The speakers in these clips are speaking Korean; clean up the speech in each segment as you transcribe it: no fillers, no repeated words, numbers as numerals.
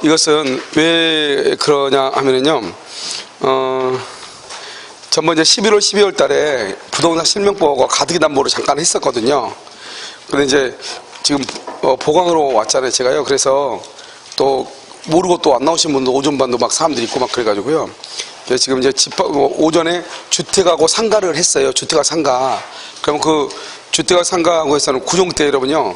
이것은 왜 그러냐 하면은요, 전번 이제 11월, 12월 달에 부동산 실명법과 가등기 담보를 잠깐 했었거든요. 근데 이제 지금 보강으로 왔잖아요, 제가요. 그래서 또 모르고 또 안 나오신 분도 오전반도 막 사람들이 있고 막 그래가지고요. 그래서 지금 이제 오전에 주택하고 상가를 했어요. 주택과 상가. 그럼 그 주택과 상가하고 해서는 구종대 여러분요,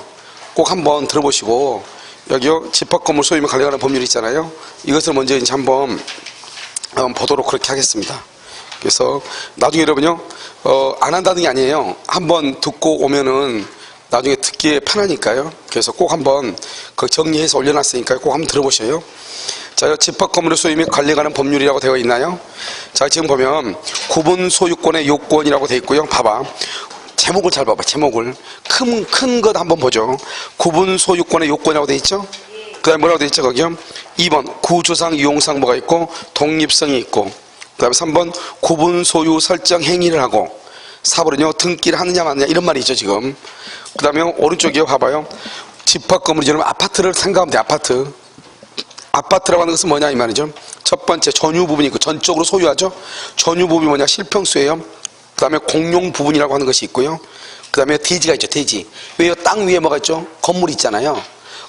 꼭 한번 들어보시고, 여기요, 집합건물 소유물 관리하는 법률이 있잖아요. 이것을 먼저 이제 한번 보도록 그렇게 하겠습니다. 그래서 나중에 여러분요, 안 한다는 게 아니에요. 한번 듣고 오면은 나중에 듣기에 편하니까요. 그래서 꼭 한번 그 정리해서 올려놨으니까 꼭 한번 들어보셔요. 자, 집합건물의 소유 및 관리에 관한 법률이라고 되어 있나요? 자, 지금 보면 구분 소유권의 요건이라고 되어 있고요. 봐봐. 제목을 잘 봐봐. 제목을 큰 것 한번 보죠. 구분 소유권의 요건이라고 되어 있죠? 그 다음에 뭐라고 되어 있죠? 거기요. 2번 구조상 이용상 뭐가 있고 독립성이 있고, 그 다음에 3번 구분 소유 설정 행위를 하고, 4번은요 등기를 하느냐 마느냐 이런 말이 있죠 지금. 그 다음에 오른쪽에 봐봐요. 집합건물이 여러분 아파트를 생각하면 돼. 아파트라고 하는 것은 뭐냐 이 말이죠. 첫 번째 전유 부분이 있고, 전적으로 소유하죠. 전유 부분이 뭐냐, 실평수예요. 그 다음에 공용 부분이라고 하는 것이 있고요. 그 다음에 대지가 있죠. 대지. 왜요? 땅 위에 뭐가 있죠? 건물이 있잖아요.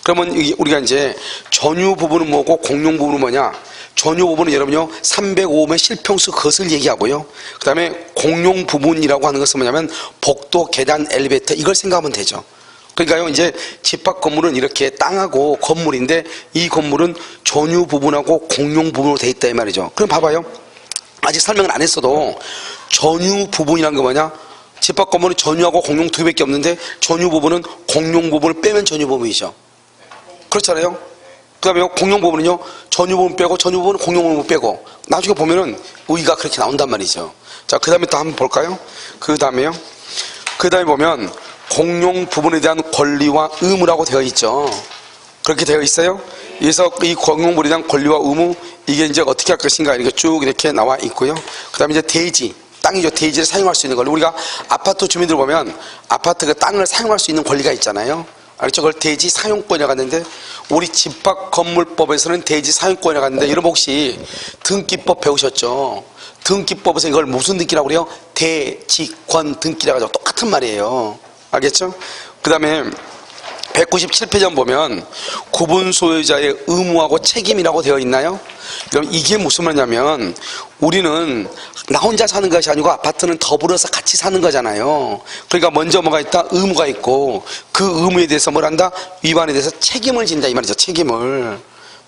그러면 우리가 이제 전유 부분은 뭐고 공용 부분은 뭐냐, 전유 부분은 여러분요 305면 실평수 그것을 얘기하고요. 그 다음에 공용 부분이라고 하는 것은 뭐냐면 복도, 계단, 엘리베이터 이걸 생각하면 되죠. 그러니까요, 이제 집합 건물은 이렇게 땅하고 건물인데, 이 건물은 전유 부분하고 공용 부분으로 돼 있다 이 말이죠. 그럼 봐봐요. 아직 설명을 안 했어도 전유 부분이란 게 뭐냐, 집합 건물은 전유하고 공용 두 개밖에 없는데, 전유 부분은 공용 부분을 빼면 전유 부분이죠. 그렇잖아요. 그 다음에 공용 부분은요, 전유 부분 빼고 전유 부분은 공용 부분 빼고, 나중에 보면은 의의가 그렇게 나온단 말이죠. 자, 그 다음에 또 한번 볼까요? 그 다음에 보면 공용 부분에 대한 권리와 의무라고 되어 있죠. 그렇게 되어 있어요. 그래서 이 공용 부분에 대한 권리와 의무, 이게 이제 어떻게 할 것인가 이렇게 쭉 이렇게 나와 있고요. 그 다음에 이제 대지, 땅이죠. 대지를 사용할 수 있는 권리. 우리가 아파트 주민들 보면 아파트 그 땅을 사용할 수 있는 권리가 있잖아요. 알죠? 그걸 대지 사용권이라고 하는데, 우리 집합건물법에서는 대지 사용권이라고 하는데, 여러분 혹시 등기법 배우셨죠? 등기법에서 이걸 무슨 등기라고 그래요? 대지권 등기라고 하죠. 똑같은 말이에요. 알겠죠? 그 다음에 197페이지 보면 구분 소유자의 의무하고 책임이라고 되어 있나요? 그럼 이게 무슨 말이냐면, 우리는 나 혼자 사는 것이 아니고 아파트는 더불어서 같이 사는 거잖아요. 그러니까 먼저 뭐가 있다? 의무가 있고, 그 의무에 대해서 뭘 한다? 위반에 대해서 책임을 진다 이 말이죠. 책임을.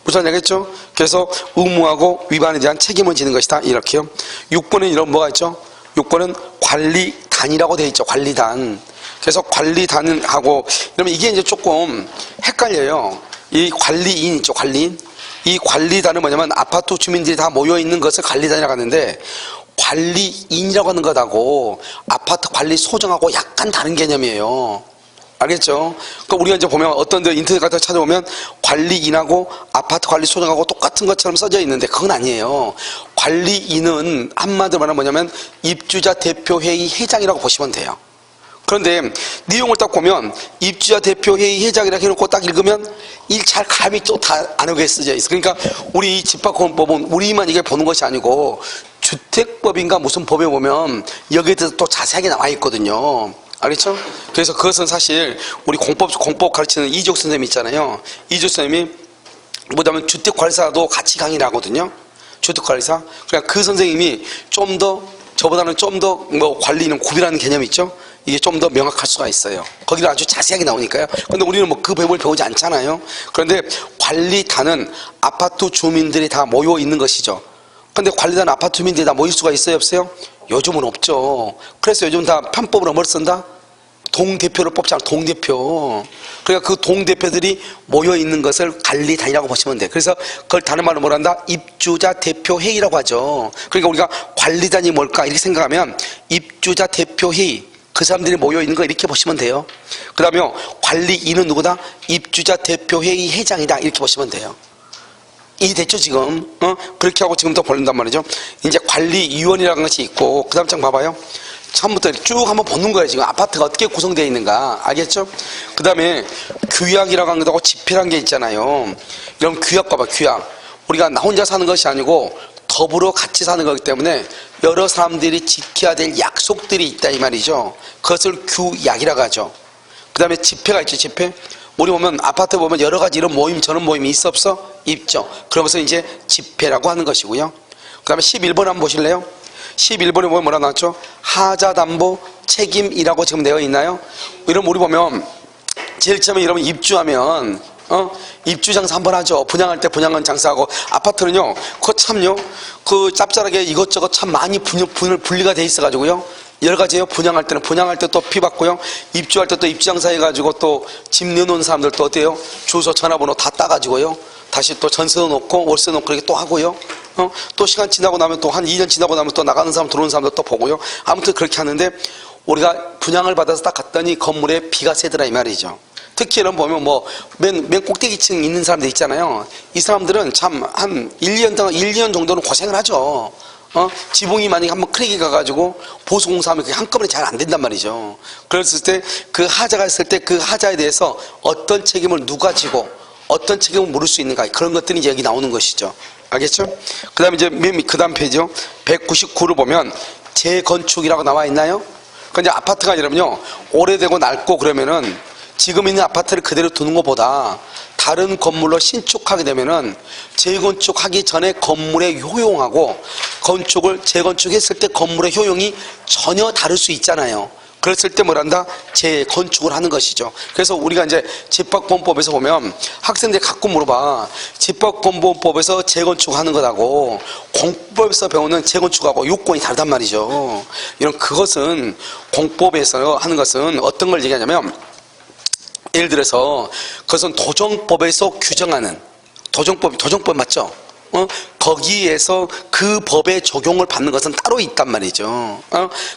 무슨 말이겠죠? 그래서 의무하고 위반에 대한 책임을 지는 것이다 이렇게요. 6번에 이런 뭐가 있죠? 6번은 관리단이라고 되어 있죠. 관리단. 그래서 관리단하고, 그러면 이게 이제 조금 헷갈려요. 이 관리인 있죠, 관리인. 이 관리단은 뭐냐면 아파트 주민들이 다 모여있는 것을 관리단이라고 하는데, 관리인이라고 하는 것하고 아파트 관리 소정하고 약간 다른 개념이에요. 알겠죠? 그러니까 우리가 이제 보면 어떤 데 인터넷 같은 거 찾아보면 관리인하고 아파트 관리 소정하고 똑같은 것처럼 써져 있는데, 그건 아니에요. 관리인은 한마디로 말하면 뭐냐면 입주자 대표회의 회장이라고 보시면 돼요. 그런데 내용을 딱 보면 입주자 대표회의 회장이라고 해놓고 딱 읽으면 일 잘 감이 또 다 안 오게 쓰져 있어. 그러니까 우리 집합건물법은 우리만 이게 보는 것이 아니고 주택법인가 무슨 법에 보면 여기에 대해서 또 자세하게 나와 있거든요. 알겠죠? 그래서 그것은 사실 우리 공법 가르치는 이적 선생님 있잖아요. 이적 선생님이 뭐냐면 주택관리사도 같이 강의를 하거든요. 주택관리사. 그러니까 그 선생님이 좀 더, 저보다는 좀 더 뭐 관리는 구비라는 개념이 있죠. 이게 좀 더 명확할 수가 있어요. 거기를 아주 자세하게 나오니까요. 근데 우리는 뭐 그 법을 배우지 않잖아요. 그런데 관리단은 아파트 주민들이 다 모여 있는 것이죠. 근데 관리단 아파트 주민들이 다 모일 수가 있어요, 없어요? 요즘은 없죠. 그래서 요즘 다 편법으로 뭘 쓴다? 동대표를 뽑잖아, 동대표. 그러니까 그 동대표들이 모여 있는 것을 관리단이라고 보시면 돼. 그래서 그걸 다른 말로 뭐라 한다? 입주자 대표회의라고 하죠. 그러니까 우리가 관리단이 뭘까? 이렇게 생각하면 입주자 대표회의, 그 사람들이 모여 있는 거 이렇게 보시면 돼요. 그 다음에 관리인은 누구다? 입주자 대표회의 회장이다 이렇게 보시면 돼요. 이해됐죠 지금? 그렇게 하고 지금 더 벌린단 말이죠. 이제 관리위원이라는 것이 있고, 그 다음 장 봐봐요. 처음부터 쭉 한번 보는 거예요. 지금 아파트가 어떻게 구성되어 있는가. 알겠죠? 그 다음에 규약이라고 하는 것하고 집회라는 게 있잖아요. 이런 규약 봐봐, 규약. 우리가 나 혼자 사는 것이 아니고 더불어 같이 사는 거기 때문에 여러 사람들이 지켜야 될 약속들이 있다 이 말이죠. 그것을 규약이라고 하죠. 그 다음에 집회가 있죠. 집회. 우리 보면 아파트 보면 여러 가지 이런 모임 저런 모임이 있어 없어? 있죠. 그러면서 이제 집회라고 하는 것이고요. 그 다음에 11번 한번 보실래요? 11번에 보면 뭐라 나왔죠? 하자담보 책임이라고 지금 되어 있나요? 이런 우리 보면 제일 처음에 여러분 입주하면 입주 장사 한번 하죠. 분양할 때 분양은 장사하고. 아파트는요 그거 참요 그 짭짤하게 이것저것 참 많이 분리가 돼 있어 가지고요 여러 가지예요. 분양할 때는 분양할 때 또 피 받고요, 입주할 때 또 입주 장사 해가지고 또 집 내놓은 사람들 또 어때요? 주소 전화번호 다 따가지고요 다시 또 전세도 놓고 월세 놓고 이렇게 또 하고요. 또 시간 지나고 나면 또 한 2년 지나고 나면 또 나가는 사람 들어오는 사람들 또 보고요. 아무튼 그렇게 하는데 우리가 분양을 받아서 딱 갔더니 건물에 비가 새더라 이 말이죠. 특히 이런 보면 뭐 맨 꼭대기층 있는 사람들 있잖아요. 이 사람들은 참 한 1년 정도는 고생을 하죠. 지붕이 만약에 한번 크랙이 가가지고 보수공사하면 그게 한꺼번에 잘 안 된단 말이죠. 그랬을 때 그 하자가 있을 때 그 하자에 대해서 어떤 책임을 누가 지고 어떤 책임을 물을 수 있는가, 그런 것들이 이제 여기 나오는 것이죠. 알겠죠? 그 다음에 이제 그 다음 페이지요. 199를 보면 재건축이라고 나와 있나요? 그러니까 이제 아파트가 여러분요 오래되고 낡고 그러면은 지금 있는 아파트를 그대로 두는 것보다 다른 건물로 신축하게 되면은 재건축하기 전에 건물의 효용하고 재건축했을 때 건물의 효용이 전혀 다를 수 있잖아요. 그랬을 때 뭐란다? 재건축을 하는 것이죠. 그래서 우리가 이제 집합건법에서 보면 학생들이 가끔 물어봐. 집합건법에서 재건축하는 것하고 공법에서 배우는 재건축하고 요건이 다르단 말이죠. 이런 그것은 공법에서 하는 것은 어떤 걸 얘기하냐면, 예를 들어서 그것은 도정법에서 규정하는 도정법 맞죠? 거기에서 그 법의 적용을 받는 것은 따로 있단 말이죠.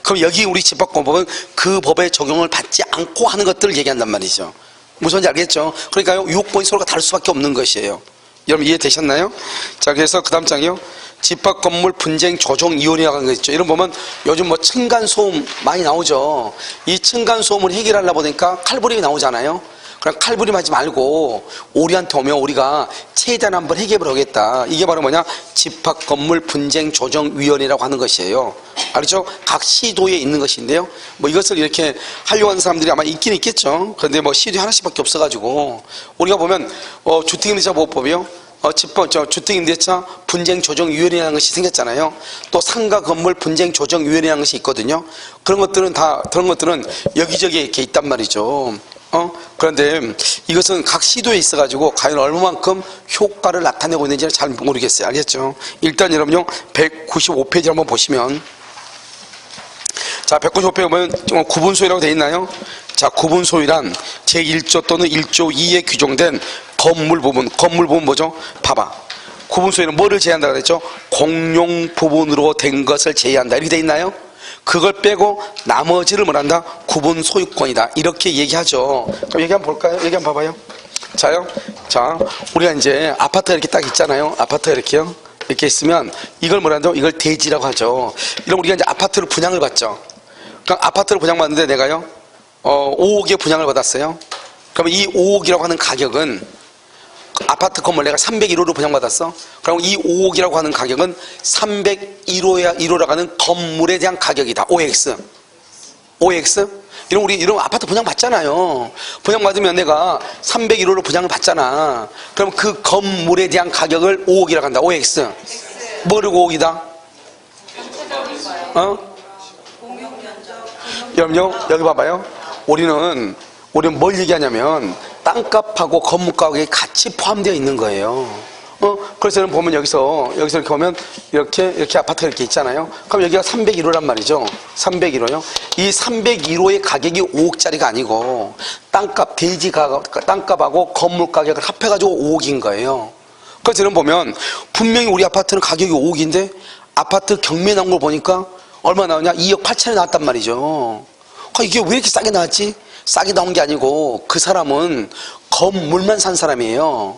그럼 여기 우리 집합건법은 그 법의 적용을 받지 않고 하는 것들을 얘기한단 말이죠. 무슨 말인지 알겠죠? 그러니까요, 요건이 서로가 다를 수밖에 없는 것이에요. 여러분 이해되셨나요? 자, 그래서 그 다음 장이요. 집합건물 분쟁 조정위원회라고 하는 거 있죠. 이런 보면 요즘 뭐 층간소음 많이 나오죠. 이 층간소음을 해결하려고 보니까 칼부림이 나오잖아요. 그럼 칼부림 하지 말고 우리한테 오면 우리가 최대한 한번 해결을 하겠다. 이게 바로 뭐냐? 집합건물 분쟁 조정위원회라고 하는 것이에요. 알죠? 각 시도에 있는 것인데요. 뭐 이것을 이렇게 하려고 하는 사람들이 아마 있긴 있겠죠. 그런데 뭐 시도에 하나씩밖에 없어가지고 우리가 보면 주택임대차 보호법이요. 주택임대차 분쟁조정위원회라는 것이 생겼잖아요. 또 상가건물 분쟁조정위원회라는 것이 있거든요. 그런 것들은 여기저기 이렇게 있단 말이죠. 그런데 이것은 각 시도에 있어가지고 과연 얼마만큼 효과를 나타내고 있는지는 잘 모르겠어요. 알겠죠? 일단 여러분요 195페이지 한번 보시면, 자 195페이지 보면 구분소유라고 되어 있나요? 자, 구분소유란 제1조 또는 1조 2에 규정된 건물 부분 뭐죠? 봐봐. 구분소유는 뭐를 제외한다고 그랬죠? 공용 부분으로 된 것을 제외한다. 이렇게 되어 있나요? 그걸 빼고 나머지를 뭐란다? 구분 소유권이다. 이렇게 얘기하죠. 그럼 얘기 한번 볼까요? 얘기 한번 봐봐요. 자요. 자, 우리가 이제 아파트가 이렇게 딱 있잖아요. 아파트가 이렇게요. 이렇게 있으면 이걸 뭐란다? 이걸 대지라고 하죠. 이런 우리가 이제 아파트를 분양을 받죠. 그럼 아파트를 분양받는데 내가요 5억에 분양을 받았어요. 그러면 이 5억이라고 하는 가격은 아파트 건물 내가 301호로 분양받았어. 그럼 이 5억이라고 하는 가격은 301호라고 하는 건물에 대한 가격이다. OX. 이런 아파트 분양 받잖아요. 분양 받으면 내가 301호로 분양을 받잖아. 그럼 그 건물에 대한 가격을 5억이라고 한다. OX. 뭐를 5억이다? 여러분요, 여기 봐봐요. 우리는 뭘 얘기하냐면 땅값하고 건물가격이 같이 포함되어 있는 거예요. 그래서 보면 여기서 이렇게 보면 이렇게 아파트가 이렇게 있잖아요. 그럼 여기가 301호란 말이죠. 301호요. 이 301호의 가격이 5억짜리가 아니고 땅값하고 건물 가격을 합해가지고 5억인 거예요. 그래서 여러분 보면 분명히 우리 아파트는 가격이 5억인데 아파트 경매 나온 걸 보니까 얼마 나오냐? 2억 8천이 나왔단 말이죠. 이게 왜 이렇게 싸게 나왔지? 싸게 나온 게 아니고 그 사람은 건물만 산 사람이에요.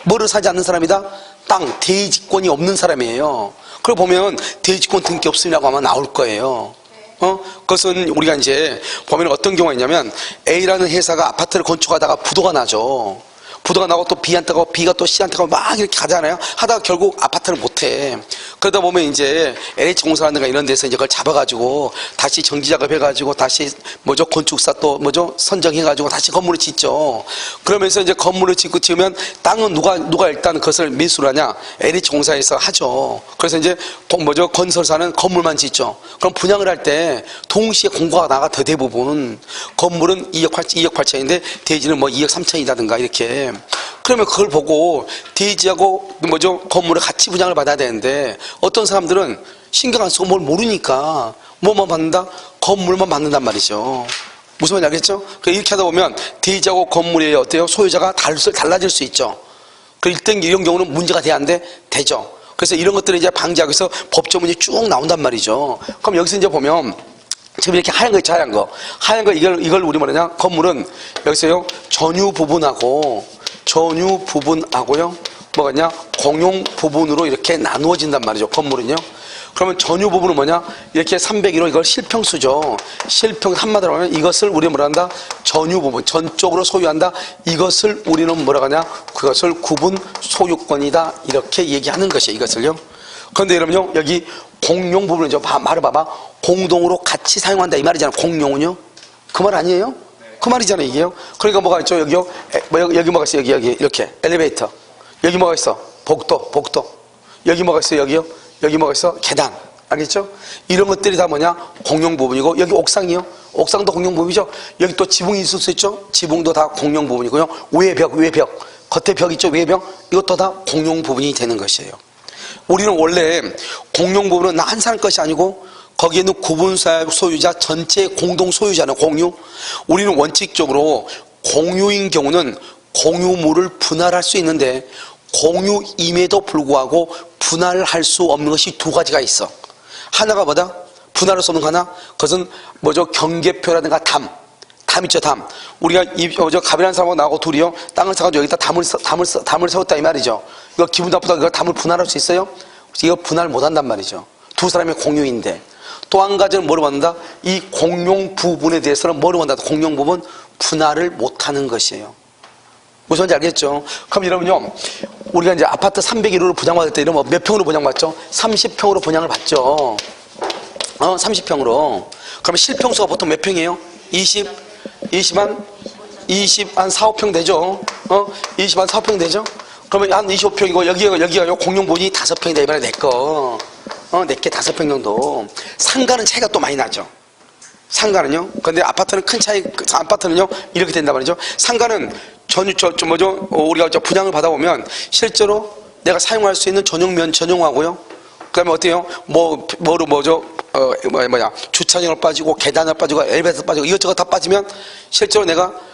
뭐를 사지 않는 사람이다? 땅, 대지권이 없는 사람이에요. 그걸 보면 대지권 등기 없음이라고 아마 나올 거예요. 그것은 우리가 이제 보면 어떤 경우가 있냐면 A라는 회사가 아파트를 건축하다가 부도가 나죠. 부도가 나고 또 B한테 가고 B가 또 C한테 가고 막 이렇게 가잖아요. 하다가 결국 아파트를 못해. 그러다 보면 이제 LH공사라든가 이런 데서 이제 그걸 잡아가지고 다시 정지작업 해가지고 다시 건축사 또 선정해가지고 다시 건물을 짓죠. 그러면서 이제 건물을 짓고 지으면 땅은 누가 일단 그것을 매수를 하냐? LH공사에서 하죠. 그래서 이제 건설사는 건물만 짓죠. 그럼 분양을 할 때 동시에 공고가 나가더 대부분 건물은 2억 8천인데 대지는 2억 3천이라든가 이렇게. 그러면 그걸 보고 대지하고 건물을 같이 분양을 받아야 되는데 어떤 사람들은 신경 안 쓰고 뭘 모르니까 뭐만 받는다? 건물만 받는단 말이죠. 무슨 말인지 알겠죠? 이렇게 하다 보면 대지하고 건물의 어때요? 소유자가 달라질 수 있죠. 이런 경우는 문제가 돼야 안 돼? 되죠. 그래서 이런 것들을 이제 방지하기 위해서 법조문이 쭉 나온단 말이죠. 그럼 여기서 이제 보면 지금 이렇게 하얀 거 있죠, 하얀 거 이걸 우리 뭐냐? 건물은 여기서요 전유 부분하고요 뭐가냐? 공용 부분으로 이렇게 나누어진단 말이죠. 건물은요. 그러면 전유 부분은 뭐냐? 이렇게 301호 이걸 실평수죠. 실평 한마디로 하면 이것을 우리 뭐라 한다? 전유 부분, 전적으로 소유한다. 이것을 우리는 뭐라 하냐? 그것을 구분 소유권이다. 이렇게 얘기하는 것이에요. 이것을요. 그런데 여러분요, 여기 공용 부분이죠. 말을 봐봐. 공동으로 같이 사용한다. 이 말이잖아. 공용은요. 그 말 아니에요? 그 말이잖아요. 이게요. 그러니까 뭐가 있죠? 여기요. 여기 뭐가 있어? 여기 이렇게 엘리베이터. 여기 뭐가 있어? 복도. 여기 뭐가 있어? 여기요. 여기 뭐가 있어? 계단. 알겠죠? 이런 것들이 다 뭐냐? 공용 부분이고, 여기 옥상이요. 옥상도 공용 부분이죠. 여기 또 지붕이 있을 수 있죠. 지붕도 다 공용 부분이고요. 외벽. 겉에 벽 있죠. 외벽. 이것도 다 공용 부분이 되는 것이에요. 우리는 원래 공용 부분은 나 한 사람 것이 아니고 거기에는 구분 소유자 전체 공동 소유자는 공유. 우리는 원칙적으로 공유인 경우는 공유물을 분할할 수 있는데 공유임에도 불구하고 분할할 수 없는 것이 두 가지가 있어. 하나가 뭐다? 분할할 수 없는 거 하나? 그것은 경계표라든가 담 있죠, 담. 우리가 가비라는 사람하고 나하고 둘이요 땅을 사가지고 여기다 담을 세웠다 이 말이죠. 이거 기분 나쁘다. 이거 담을 분할할 수 있어요? 이거 분할 못 한단 말이죠. 두 사람의 공유인데. 또 한 가지는 뭐를 받는다? 이 공용 부분에 대해서는 뭐를 받는다? 공용 부분 분할을 못 하는 것이에요. 무슨 말인지 알겠죠? 그럼 여러분요, 우리가 이제 아파트 301호를 분양받을 때 이러면 몇 평으로 분양받죠? 30평으로 분양을 받죠. 30평으로. 그러면 실평수가 보통 몇 평이에요? 20한 4, 5평 되죠? 20한 4, 5평 되죠? 그러면 한 25평이고, 여기가 공용 부분이 5평이다. 이번에 내 거. 내게 5평 정도. 상가는 차이가 또 많이 나죠. 상가는요. 근데 아파트는 아파트는요, 이렇게 된단 말이죠. 상가는 우리가 분양을 받아보면 실제로 내가 사용할 수 있는 전용하고요. 그 다음에 어때요? 주차장을 빠지고, 계단을 빠지고, 엘리베이터 빠지고, 이것저것 다 빠지면 실제로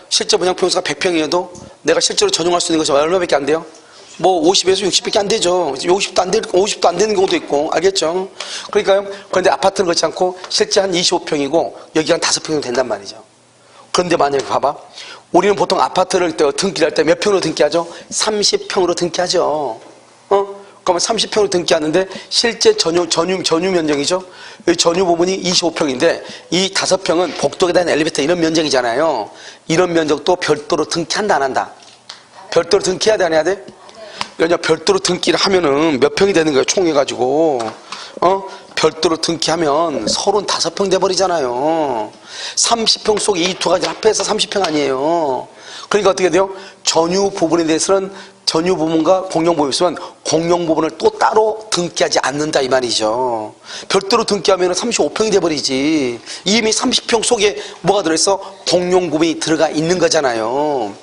실제 분양 평수가 100평이어도 내가 실제로 전용할 수 있는 것이 얼마밖에 안 돼요? 50에서 60밖에 안 되죠. 50도 안 되는 경우도 있고, 알겠죠? 그러니까요. 그런데 아파트는 그렇지 않고 실제 한 25평이고 여기 한 5평이 된단 말이죠. 그런데 만약에 봐봐. 우리는 보통 아파트를 등기할 때 몇 평으로 등기하죠? 30평으로 등기하죠. 그러면 30평으로 등기하는데 실제 전유 면적이죠. 이 전유 부분이 25평인데 이 5평은 복도에 대한 엘리베이터 이런 면적이잖아요. 이런 면적도 별도로 등기한다 안 한다? 별도로 등기해야 돼 안 해야 돼? 왜냐 별도로 등기를 하면은 몇 평이 되는 거예요? 총 해가지고 별도로 등기하면 35평 돼버리잖아요. 30평 속에 이 두 가지 합해서 30평 아니에요. 그러니까 어떻게 돼요? 전유 부분에 대해서는 전유 부분과 공용 부분이 있으면 공용 부분을 또 따로 등기하지 않는다 이 말이죠. 별도로 등기하면 35평이 돼버리지. 이미 30평 속에 뭐가 들어있어? 공용 부분이 들어가 있는 거잖아요.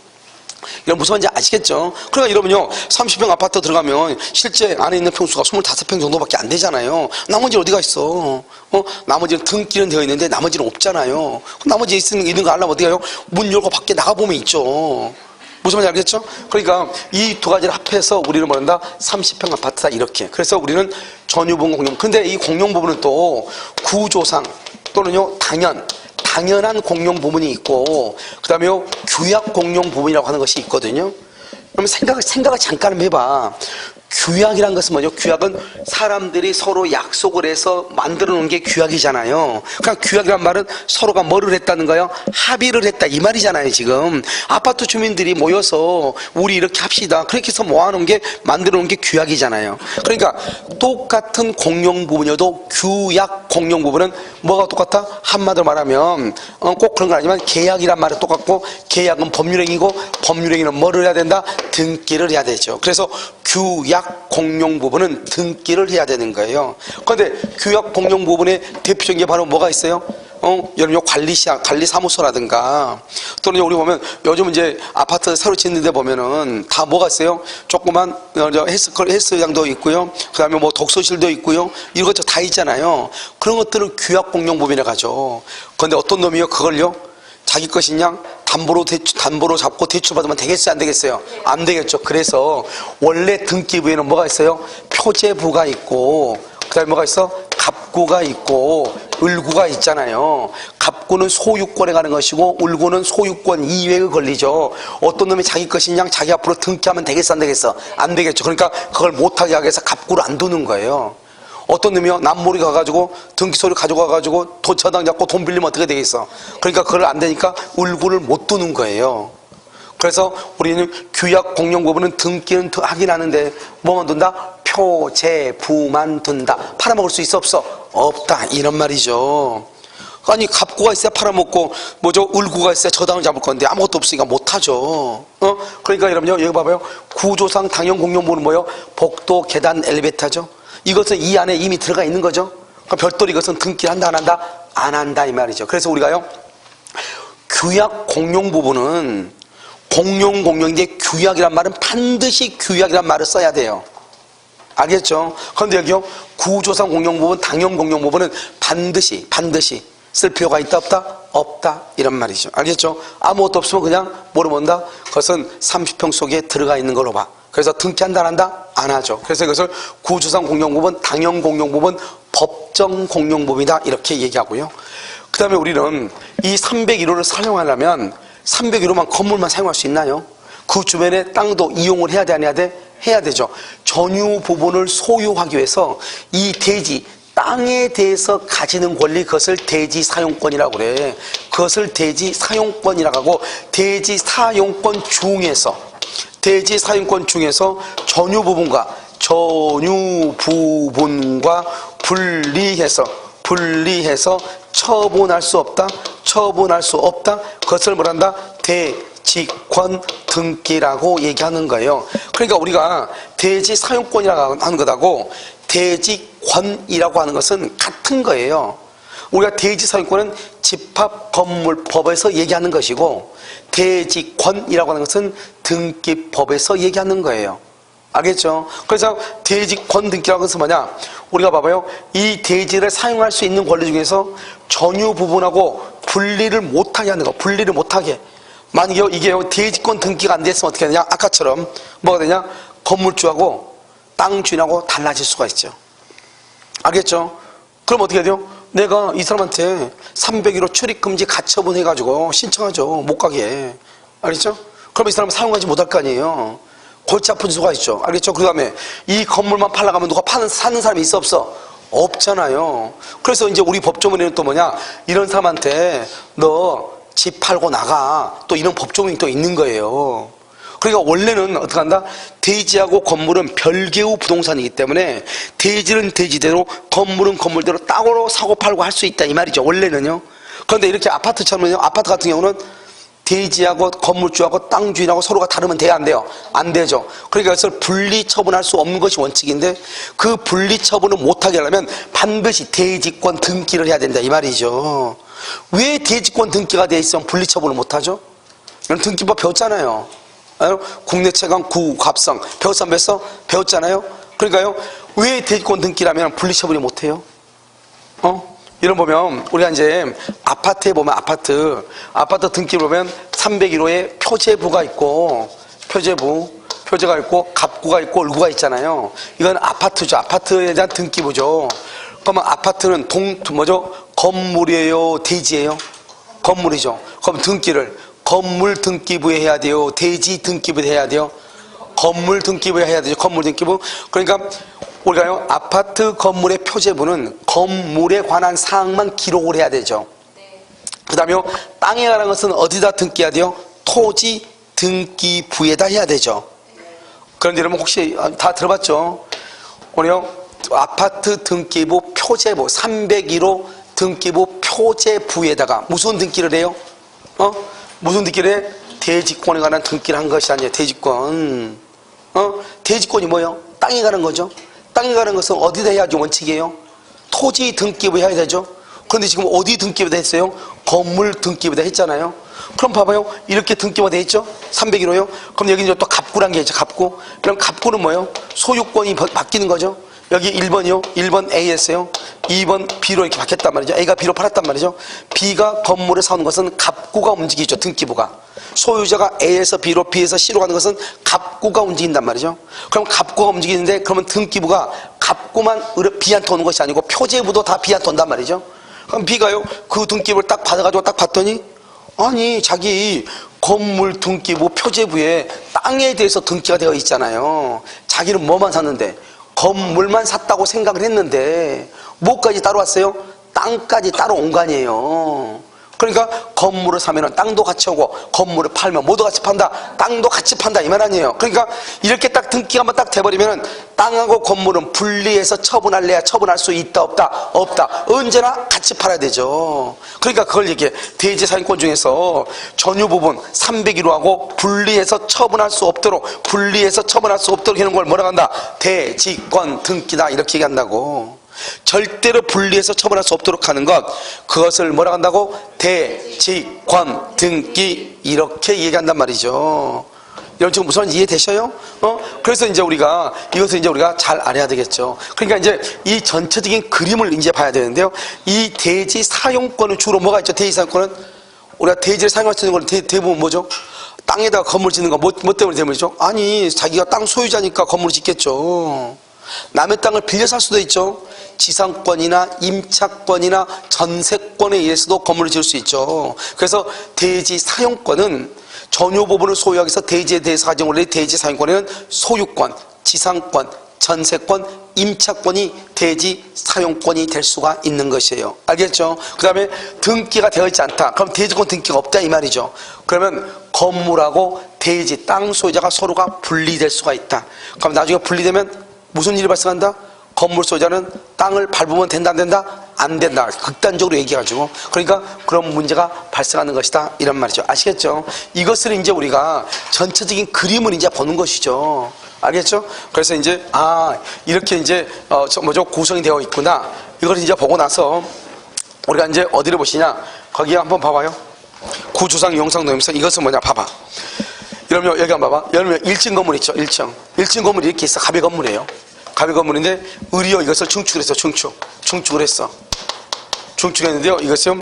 이런 무슨 말인지 아시겠죠? 그러니까 여러분요 30평 아파트 들어가면 실제 안에 있는 평수가 25평 정도밖에 안 되잖아요. 나머지 어디가 있어? 나머지는 등기는 되어 있는데 나머지는 없잖아요. 나머지 있는 거 알려면 어디 가요? 문 열고 밖에 나가보면 있죠. 무슨 말인지 알겠죠? 그러니까 이 두 가지를 합해서 우리는 뭐란다? 30평 아파트다 이렇게. 그래서 우리는 전유부분 공용. 근데 이 공용 부분은 또 구조상 또는요 당연한 공용 부분이 있고, 그 다음에 규약 공용 부분이라고 하는 것이 있거든요. 그러면 생각을 잠깐 해봐. 규약이란 것은 뭐죠? 규약은 사람들이 서로 약속을 해서 만들어 놓은 게 규약이잖아요. 그러니까 규약이란 말은 서로가 뭐를 했다는 거예요? 합의를 했다 이 말이잖아요. 지금 아파트 주민들이 모여서 우리 이렇게 합시다 그렇게 해서 모아놓은 게 만들어 놓은 게 규약이잖아요. 그러니까 똑같은 공용 부분이어도 규약 공용 부분은 뭐가 똑같아? 한마디로 말하면 꼭 그런 건 아니지만 계약이란 말은 똑같고, 계약은 법률행위고 법률행위는 뭐를 해야 된다? 등기를 해야 되죠. 그래서 규약 공용 부분은 등기를 해야 되는 거예요. 그런데 규약 공용 부분의 대표적인 게 바로 뭐가 있어요? 여러분 관리사무소라든가, 또는 우리 보면 요즘 이제 아파트 새로 짓는 데 보면은 다 뭐가 있어요? 조그만 헬스장도 있고요. 그 다음에 뭐 독서실도 있고요. 이런 것도 다 있잖아요. 그런 것들을 규약 공용 부분이라 하죠. 그런데 어떤 놈이요? 그걸요? 자기 것이냐? 담보로 잡고 대출받으면 되겠어요? 안 되겠어요? 안 되겠죠. 그래서 원래 등기부에는 뭐가 있어요? 표제부가 있고, 그 다음에 뭐가 있어? 갑구가 있고 을구가 있잖아요. 갑구는 소유권에 가는 것이고 을구는 소유권 이외에 걸리죠. 어떤 놈이 자기 것이냐? 자기 앞으로 등기하면 되겠어? 안 되겠어? 안 되겠죠. 그러니까 그걸 못하게 하기 위해서 갑구를 안 두는 거예요. 어떤 놈이요? 남모리 가가지고 등기소를 가져가가지고 저당 잡고 돈 빌리면 어떻게 되겠어? 그러니까 그걸 안 되니까 을구를 못 두는 거예요. 그래서 우리는 규약 공용 부분은 등기는 하긴 하는데 뭐만 둔다? 표제부만 둔다. 팔아먹을 수 있어 없어? 없다 이런 말이죠. 아니 갑구가 있어야 팔아먹고 뭐죠? 을구가 있어야 저당을 잡을 건데 아무것도 없으니까 못하죠. 그러니까 여러분요 여기 봐봐요. 구조상 당연 공용 부분은 뭐예요? 복도, 계단, 엘리베이터죠. 이것은 이 안에 이미 들어가 있는 거죠. 그러니까 별도로 이것은 등기를 한다 안 한다? 안 한다 이 말이죠. 그래서 우리가요 규약 공용 부분은 공용인데 규약이란 말은 반드시 규약이란 말을 써야 돼요. 알겠죠? 그런데 여기요 구조상 공용 부분, 당연 공용 부분은 반드시 쓸 필요가 있다 없다? 없다 이런 말이죠. 알겠죠? 아무것도 없으면 그냥 뭐로 본다? 그것은 30평 속에 들어가 있는 걸로 봐. 그래서 등기한다 안 한다? 안 하죠. 그래서 이것을 구조상 공용 부분, 당연 공용 부분, 법정 공용 부분이다 이렇게 얘기하고요. 그 다음에 우리는 이 301호를 사용하려면 301호만 건물만 사용할 수 있나요? 그 주변에 땅도 이용을 해야 돼 안 해야 돼? 해야 되죠. 전유 부분을 소유하기 위해서 이 대지 땅에 대해서 가지는 권리, 그것을 대지 사용권이라고 그래. 그것을 대지 사용권이라고 하고, 대지 사용권 중에서 전유 부분과 분리해서 처분할 수 없다. 그것을 뭐란다? 대지권 등기라고 얘기하는 거예요. 그러니까 우리가 대지 사용권이라고 하는 것하고 대지권이라고 하는 것은 같은 거예요. 우리가 대지 사용권은 집합건물법에서 얘기하는 것이고, 대지권이라고 하는 것은 등기법에서 얘기하는 거예요. 알겠죠? 그래서 대지권 등기라고 해서 뭐냐? 우리가 봐봐요. 이 대지를 사용할 수 있는 권리 중에서 전유 부분하고 분리를 못하게 하는 거. 분리를 못하게. 만약에 이게 대지권 등기가 안 됐으면 어떻게 되냐? 아까처럼 뭐가 되냐? 건물주하고 땅 주인하고 달라질 수가 있죠. 알겠죠? 그럼 어떻게 돼요? 내가 이 사람한테 301호 출입금지 가처분 해가지고 신청하죠. 못 가게. 알겠죠? 그럼 이 사람은 사용하지 못할 거 아니에요. 골치 아픈 수가 있죠. 알겠죠? 그 다음에 이 건물만 팔아가면 누가 사는 사람이 있어 없어? 없잖아요. 그래서 이제 우리 법조문에는 또 뭐냐? 이런 사람한테 너 집 팔고 나가. 또 이런 법조문이 또 있는 거예요. 그러니까 원래는 어떻게 한다? 대지하고 건물은 별개의 부동산이기 때문에 대지는 대지대로, 건물은 건물대로 따로 사고 팔고 할 수 있다 이 말이죠. 원래는요. 그런데 이렇게 아파트처럼요. 아파트 같은 경우는 대지하고 건물주하고 땅 주인하고 서로가 다르면 돼야 안 돼요? 안 되죠. 그러니까 이것을 분리 처분할 수 없는 것이 원칙인데, 그 분리 처분을 못하게 하려면 반드시 대지권 등기를 해야 된다 이 말이죠. 왜 대지권 등기가 돼 있으면 분리 처분을 못하죠? 등기법 배웠잖아요. 국내 최강 구갑성 배웠어? 배웠잖아요. 그러니까요, 왜 대지권 등기라면 분리 처분이 못해요? 이런 보면 우리가 이제 아파트에 보면 아파트 등기 보면 301호에 표제부가 있고, 표제가 있고 갑구가 있고 을구가 있잖아요. 이건 아파트죠. 아파트에 대한 등기부죠. 그러면 아파트는 건물이에요, 대지예요? 건물이죠. 그럼 등기를 건물 등기부에 해야 돼요, 대지 등기부에 해야 돼요? 건물 등기부 해야 되죠. 건물 등기부. 그러니까 우리가요, 아파트 건물의 표제부는 건물에 관한 사항만 기록을 해야 되죠. 그 다음에 땅에 관한 것은 어디다 등기해야 돼요? 토지 등기부에다 해야 되죠. 그런데 여러분 혹시 다 들어봤죠? 오늘요, 아파트 등기부 표제부 301호 등기부 표제부에다가 무슨 등기를 해요? 무슨 등기를 해? 대지권에 관한 등기를 한 것이 아니에요. 대지권. 대지권이 뭐예요? 땅에 관한 거죠. 땅에 관한 것은 어디다 해야지 원칙이에요? 토지 등기부에 해야 되죠. 그런데 지금 어디 등기부에다 했어요? 건물 등기부에다 했잖아요. 그럼 봐봐요. 이렇게 등기부가 돼 있죠? 301호요. 그럼 여기 이제 또 갑구란 게 있죠. 갑구. 그럼 갑구는 뭐예요? 소유권이 바뀌는 거죠. 여기 1번이요. 1번 A였어요. 2번 B로 이렇게 바뀌었단 말이죠. A가 B로 팔았단 말이죠. B가 건물을 사는 것은 갑구가 움직이죠. 등기부가. 소유자가 A에서 B로, B에서 C로 가는 것은 갑구가 움직인단 말이죠. 그럼 갑구가 움직이는데 그러면 등기부가 갑구만 B한테 오는 것이 아니고 표제부도 다 B한테 온단 말이죠. 그럼 B가요, 그 등기부를 딱 받아가지고 딱 봤더니 아니 자기 건물 등기부 표제부에 땅에 대해서 등기가 되어 있잖아요. 자기는 뭐만 샀는데 건물만 샀다고 생각을 했는데 뭐까지 따로 왔어요? 땅까지 따로 온 거 아니에요. 그러니까 건물을 사면 땅도 같이 오고 건물을 팔면 뭐도 같이 판다? 땅도 같이 판다 이 말 아니에요. 그러니까 이렇게 딱 등기가 한번 딱 돼버리면 땅하고 건물은 분리해서 처분할래야 처분할 수 있다 없다? 없다. 언제나 같이 팔아야 되죠. 그러니까 그걸 얘기해. 대지사용권 중에서 전유 부분 301호하고 분리해서 처분할 수 없도록 하는 걸 뭐라고 한다? 대지권 등기다 이렇게 얘기한다고. 절대로 분리해서 처분할 수 없도록 하는 것, 그것을 뭐라고 한다고? 대지권 등기 이렇게 얘기한단 말이죠. 여러분 지금 무슨 이해되셔요? 그래서 이제 이것을 우리가 잘 알아야 되겠죠. 그러니까 이제 이 전체적인 그림을 이제 봐야 되는데요. 이 대지 사용권은 주로 뭐가 있죠? 대지 사용권은 우리가 대지를 사용할 수 있는 건 대부분 뭐죠? 땅에다가 건물 짓는 거 뭐 때문에 대물이죠? 아니 자기가 땅 소유자니까 건물을 짓겠죠. 남의 땅을 빌려 살 수도 있죠. 지상권이나 임차권이나 전세권에 의해서도 건물을 지을 수 있죠. 그래서 대지 사용권은 전유 부분을 소유하기 위해서 대지에 대해서 가진 원래 대지 사용권에는 소유권, 지상권, 전세권, 임차권이 대지 사용권이 될 수가 있는 것이에요. 알겠죠? 그 다음에 등기가 되어 있지 않다. 그럼 대지권 등기가 없다 이 말이죠. 그러면 건물하고 대지 땅 소유자가 서로가 분리될 수가 있다. 그럼 나중에 분리되면 무슨 일이 발생한다? 건물 소유자는 땅을 밟으면 된다 안 된다? 안 된다. 극단적으로 얘기해가지고 그러니까 그런 문제가 발생하는 것이다 이런 말이죠. 아시겠죠? 이것을 이제 우리가 전체적인 그림을 이제 보는 것이죠. 알겠죠? 그래서 이제 이렇게 이제 구성이 되어 있구나. 이걸 이제 보고 나서 우리가 이제 어디를 보시냐? 거기 한번 봐봐요. 구조상, 용상, 노임상 이것은 뭐냐? 봐봐. 여러분 여기 한번 봐봐. 여러분 1층 건물 있죠? 1층 건물이 이렇게 있어. 갑의 건물이에요. 갑의 건물인데 의리어 이것을 증축을 했어. 증축을 했어. 증축했는데요. 이것은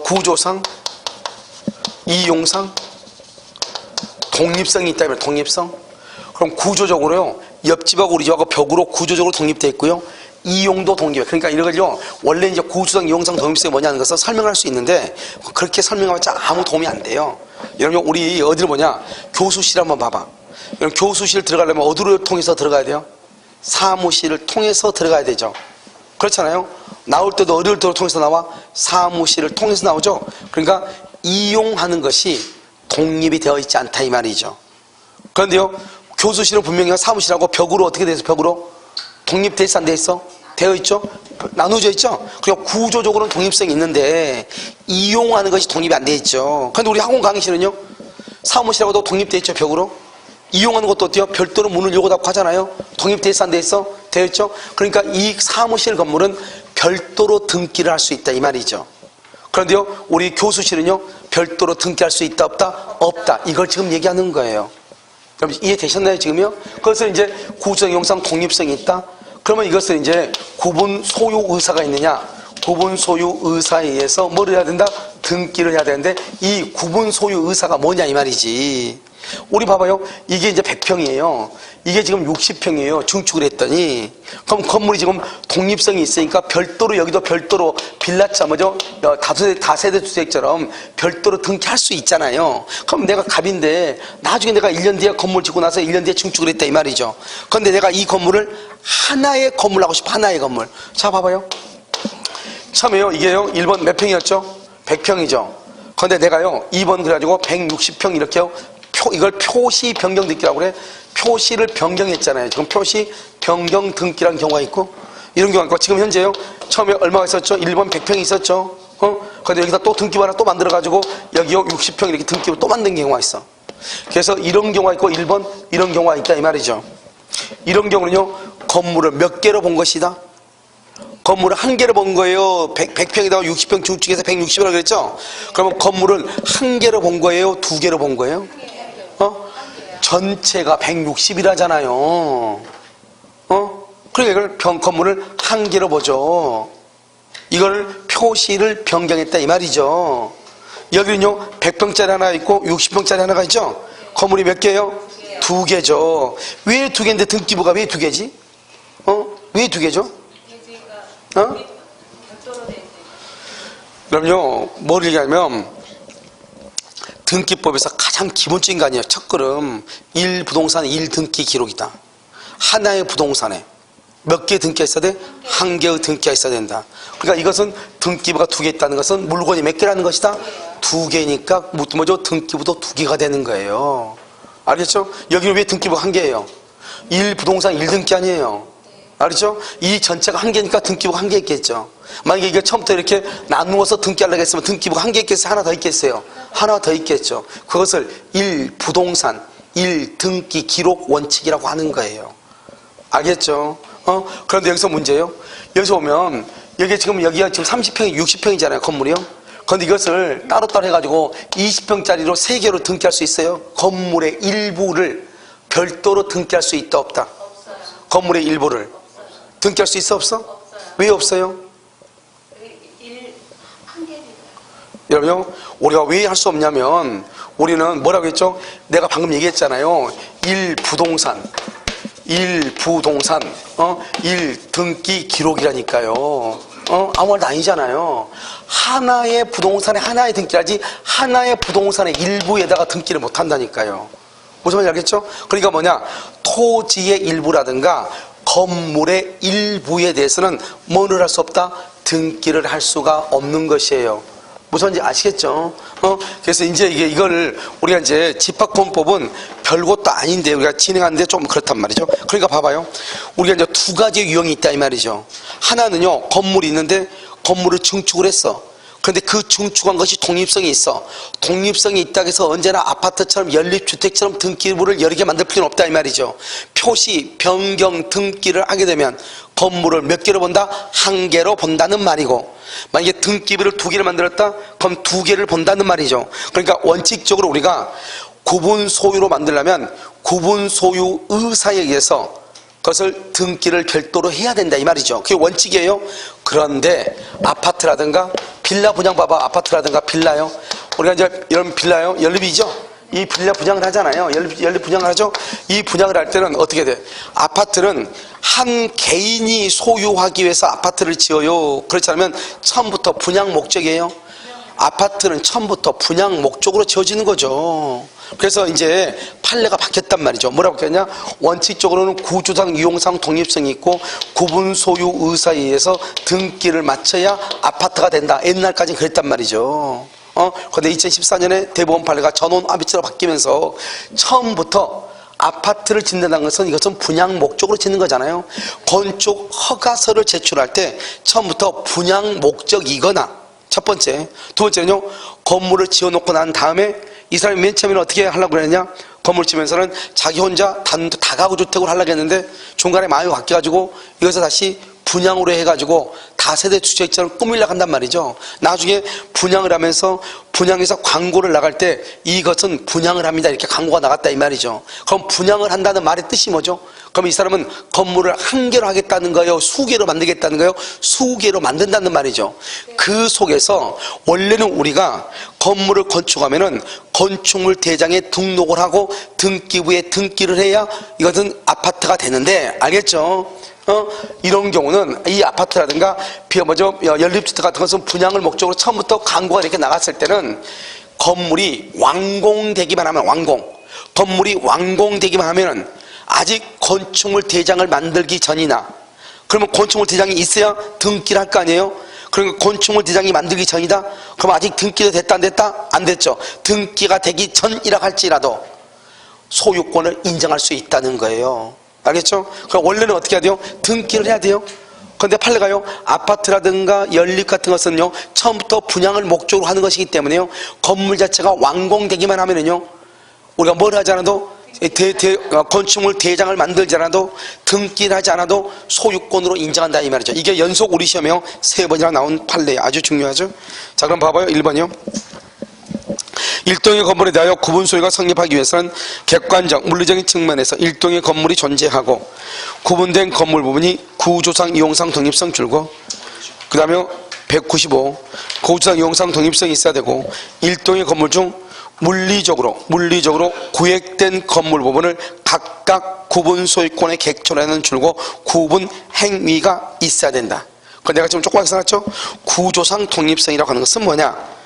구조상, 이용상, 독립성이 있다면 독립성. 그럼 구조적으로요. 옆집하고 우리 집하고 벽으로 구조적으로 독립되어 있고요. 이용도 독립. 그러니까 이걸요. 원래 이제 구조상, 이용상, 독립성이 뭐냐는 것을 설명할 수 있는데 그렇게 설명해봤자 아무 도움이 안 돼요. 여러분 우리 어디를 보냐? 교수실 한번 봐봐. 여러분 교수실 들어가려면 어디를 통해서 들어가야 돼요? 사무실을 통해서 들어가야 되죠. 그렇잖아요. 나올 때도 어디를 통해서 나와? 사무실을 통해서 나오죠. 그러니까 이용하는 것이 독립이 되어 있지 않다 이 말이죠. 그런데요 교수실은 분명히 사무실하고 벽으로 어떻게 돼 있어? 벽으로 독립돼 있어 안 돼 있어? 되어 있죠. 나눠져 있죠. 그리고 구조적으로는 독립성이 있는데 이용하는 것이 독립이 안 돼 있죠. 그런데 우리 학원 강의실은요 사무실하고도 독립돼 있죠. 벽으로. 이용하는 것도 어때요? 별도로 문을 열고 닫고 하잖아요. 독립돼 있어 안 돼 있어? 되어 있죠. 그러니까 이 사무실 건물은 별도로 등기를 할 수 있다 이 말이죠. 그런데요 우리 교수실은요 별도로 등기할 수 있다 없다? 없다. 이걸 지금 얘기하는 거예요. 그럼 이해되셨나요 지금요? 그것을 이제 구조적 용상 독립성이 있다. 그러면 이것을 이제 구분 소유 의사가 있느냐? 구분 소유 의사에 의해서 뭐를 해야 된다? 등기를 해야 되는데 이 구분 소유 의사가 뭐냐 이 말이지. 우리 봐봐요. 이게 이제 100평이에요. 이게 지금 60평이에요. 증축을 했더니. 그럼 건물이 지금 독립성이 있으니까 별도로, 여기도 별도로 빌라차, 뭐죠? 다세대 주택처럼 별도로 등기할 수 있잖아요. 그럼 내가 갑인데 나중에 내가 1년 뒤에 건물 짓고 나서 1년 뒤에 증축을 했다 이 말이죠. 그런데 내가 이 건물을 하나의 건물 하고 싶어. 하나의 건물. 자, 봐봐요. 처음에요. 이게요. 1번 몇 평이었죠? 100평이죠. 그런데 내가요. 2번 그래가지고 160평 이렇게요. 이걸 표시 변경 등기라고 그래. 표시를 변경했잖아요. 지금 표시 변경 등기라는 경우가 있고 이런 경우가 있고 지금 현재요. 처음에 얼마가 있었죠? 1번 100평이 있었죠. 근데 여기다 또 등기부 하나 또 만들어가지고 여기요 60평 이렇게 등기부 또 만든 경우가 있어. 그래서 이런 경우가 있고 1번 이런 경우가 있다 이 말이죠. 이런 경우는요. 건물을 몇 개로 본 것이다? 건물을 한 개로 본 거예요. 100평에다가 60평 중축해서 160이라고 그랬죠? 그러면 건물을 한 개로 본 거예요? 두 개로 본 거예요? 전체가 160이라잖아요. 그러니까 이걸 건물을 한 개로 보죠. 이걸 표시를 변경했다 이 말이죠. 여기는요 100평짜리 하나 있고 60평짜리 하나가 있죠. 건물이 몇 개예요? 두 개죠. 왜 두 개인데 등기부가 왜 두 개지? 왜 두 개죠? 그럼요 뭘 얘기하면 등기법에서 가장 기본적인 거 아니에요. 첫걸음 1부동산 1등기 기록이다. 하나의 부동산에 몇 개 등기가 있어야 돼? 한 개의 등기가 있어야 된다. 그러니까 이것은 등기부가 두 개 있다는 것은 물건이 몇 개라는 것이다? 두 개니까 뭐죠? 등기부도 두 개가 되는 거예요. 알겠죠? 여기는 왜 등기부가 한 개예요? 1부동산 1등기 아니에요. 알겠죠? 이 전체가 한 개니까 등기부가 한 개 있겠죠. 만약에 이게 처음부터 이렇게 나누어서 등기하려고 했으면 등기부가 한 개 있겠어요? 하나 더 있겠어요? 하나 더 있겠죠. 그것을 1부동산 1등기 기록 원칙이라고 하는 거예요. 알겠죠? 그런데 여기서 문제예요. 여기서 보면 여기 지금 여기가 지금 30평이 60평이잖아요. 건물이요. 그런데 이것을 따로따로 해가지고 20평짜리로 3개로 등기할 수 있어요? 건물의 일부를 별도로 등기할 수 있다 없다? 없어요. 건물의 일부를 등기할 수 있어 없어? 없어요. 왜 없어요? 한 개니까. 여러분요, 우리가 왜 할 수 없냐면 우리는 뭐라고 했죠? 내가 방금 얘기했잖아요. 1부동산 1등기 기록이라니까요. 아무 말도 아니잖아요. 하나의 부동산에 하나의 등기라지 하나의 부동산의 일부에다가 등기를 못 한다니까요. 무슨 말인지 알겠죠? 그러니까 뭐냐, 토지의 일부라든가 건물의 일부에 대해서는 뭐를 할 수 없다? 등기를 할 수가 없는 것이에요. 무슨 말인지 아시겠죠? 그래서 이제 이거를 우리가 이제 집합건법은 별것도 아닌데 우리가 진행하는데 좀 그렇단 말이죠. 그러니까 봐봐요. 우리가 이제 두 가지 유형이 있다 이 말이죠. 하나는요, 건물이 있는데 건물을 증축을 했어. 그런데 그 증축한 것이 독립성이 있어. 독립성이 있다고 해서 언제나 아파트처럼 연립주택처럼 등기부를 여러 개 만들 필요는 없다 이 말이죠. 표시, 변경, 등기를 하게 되면 건물을 몇 개로 본다? 한 개로 본다는 말이고, 만약에 등기부를 두 개를 만들었다? 그럼 두 개를 본다는 말이죠. 그러니까 원칙적으로 우리가 구분 소유로 만들려면 구분 소유 의사에 의해서 그것을 등기를 별도로 해야 된다 이 말이죠. 그게 원칙이에요. 그런데 아파트라든가 빌라 분양 봐봐. 아파트라든가 빌라요. 우리가 이제 이런 빌라요. 연립이죠. 이 빌라 분양을 하잖아요. 연립 분양을 하죠. 이 분양을 할 때는 어떻게 돼? 아파트는 한 개인이 소유하기 위해서 아파트를 지어요. 그렇지 않으면 처음부터 분양 목적이에요. 아파트는 처음부터 분양 목적으로 지어지는 거죠. 그래서 이제 판례가 바뀌었단 말이죠. 뭐라고 바뀌었냐? 원칙적으로는 구조상, 유용상 독립성이 있고 구분 소유 의사에 의해서 등기를 마쳐야 아파트가 된다. 옛날까지는 그랬단 말이죠. 근데 2014년에 대법원 판례가 전원 합의체로 바뀌면서 처음부터 아파트를 짓는다는 것은 이것은 분양 목적으로 짓는 거잖아요. 건축 허가서를 제출할 때 처음부터 분양 목적이거나, 첫 번째. 두 번째는요, 건물을 지어놓고 난 다음에 이 사람이 맨 처음에는 어떻게 하려고 그랬냐? 건물 지면서는 자기 혼자 다가구 주택으로 하려고 했는데 중간에 마음이 바뀌어가지고 이것을 다시 분양으로 해가지고 4세대 주택처럼 꾸밀려고 한단 말이죠. 나중에 분양을 하면서 분양해서 광고를 나갈 때 이것은 분양을 합니다 이렇게 광고가 나갔다 이 말이죠. 그럼 분양을 한다는 말의 뜻이 뭐죠? 그럼 이 사람은 건물을 한 개로 하겠다는 거예요? 수개로 만들겠다는 거예요? 수개로 만든다는 말이죠. 그 속에서 원래는 우리가 건물을 건축하면은 건축물 대장에 등록을 하고 등기부에 등기를 해야 이것은 아파트가 되는데, 알겠죠? 이런 경우는 이 아파트라든가 연립주택 같은 것은 분양을 목적으로 처음부터 광고가 이렇게 나갔을 때는 건물이 완공되기만 하면 건물이 완공되기만 하면은 아직 건축물 대장을 만들기 전이나, 그러면 건축물 대장이 있어야 등기를 할 거 아니에요? 그러니까 건축물 대장이 만들기 전이다? 그럼 아직 등기가 됐다 안 됐다? 안 됐죠. 등기가 되기 전이라 할지라도 소유권을 인정할 수 있다는 거예요. 알겠죠? 그럼 원래는 어떻게 해야 돼요? 등기를 해야 돼요. 그런데 판례가요, 아파트라든가 연립 같은 것은요, 처음부터 분양을 목적으로 하는 것이기 때문에요, 건물 자체가 완공되기만 하면은요, 우리가 뭘 하지 않아도 건축물 대장을 만들지 않아도 등기를 하지 않아도 소유권으로 인정한다 이 말이죠. 이게 연속 우리 시험에요 3번이나 나온 판례예요. 아주 중요하죠. 자, 그럼 봐봐요. 1번이요. 일동의 건물에 대하여 구분 소유가 성립하기 위해서는 객관적 물리적인 측면에서 일동의 건물이 존재하고 구분된 건물 부분이 구조상 이용상 독립성 줄고, 그 다음에 195 구조상 이용상 독립성이 있어야 되고, 일동의 건물 중 물리적으로 구획된 건물 부분을 각각 구분 소유권의 객체라는 줄고 구분 행위가 있어야 된다. 그건 내가 지금 조금 써놨죠? 구조상 독립성이라고 하는 것은 뭐냐?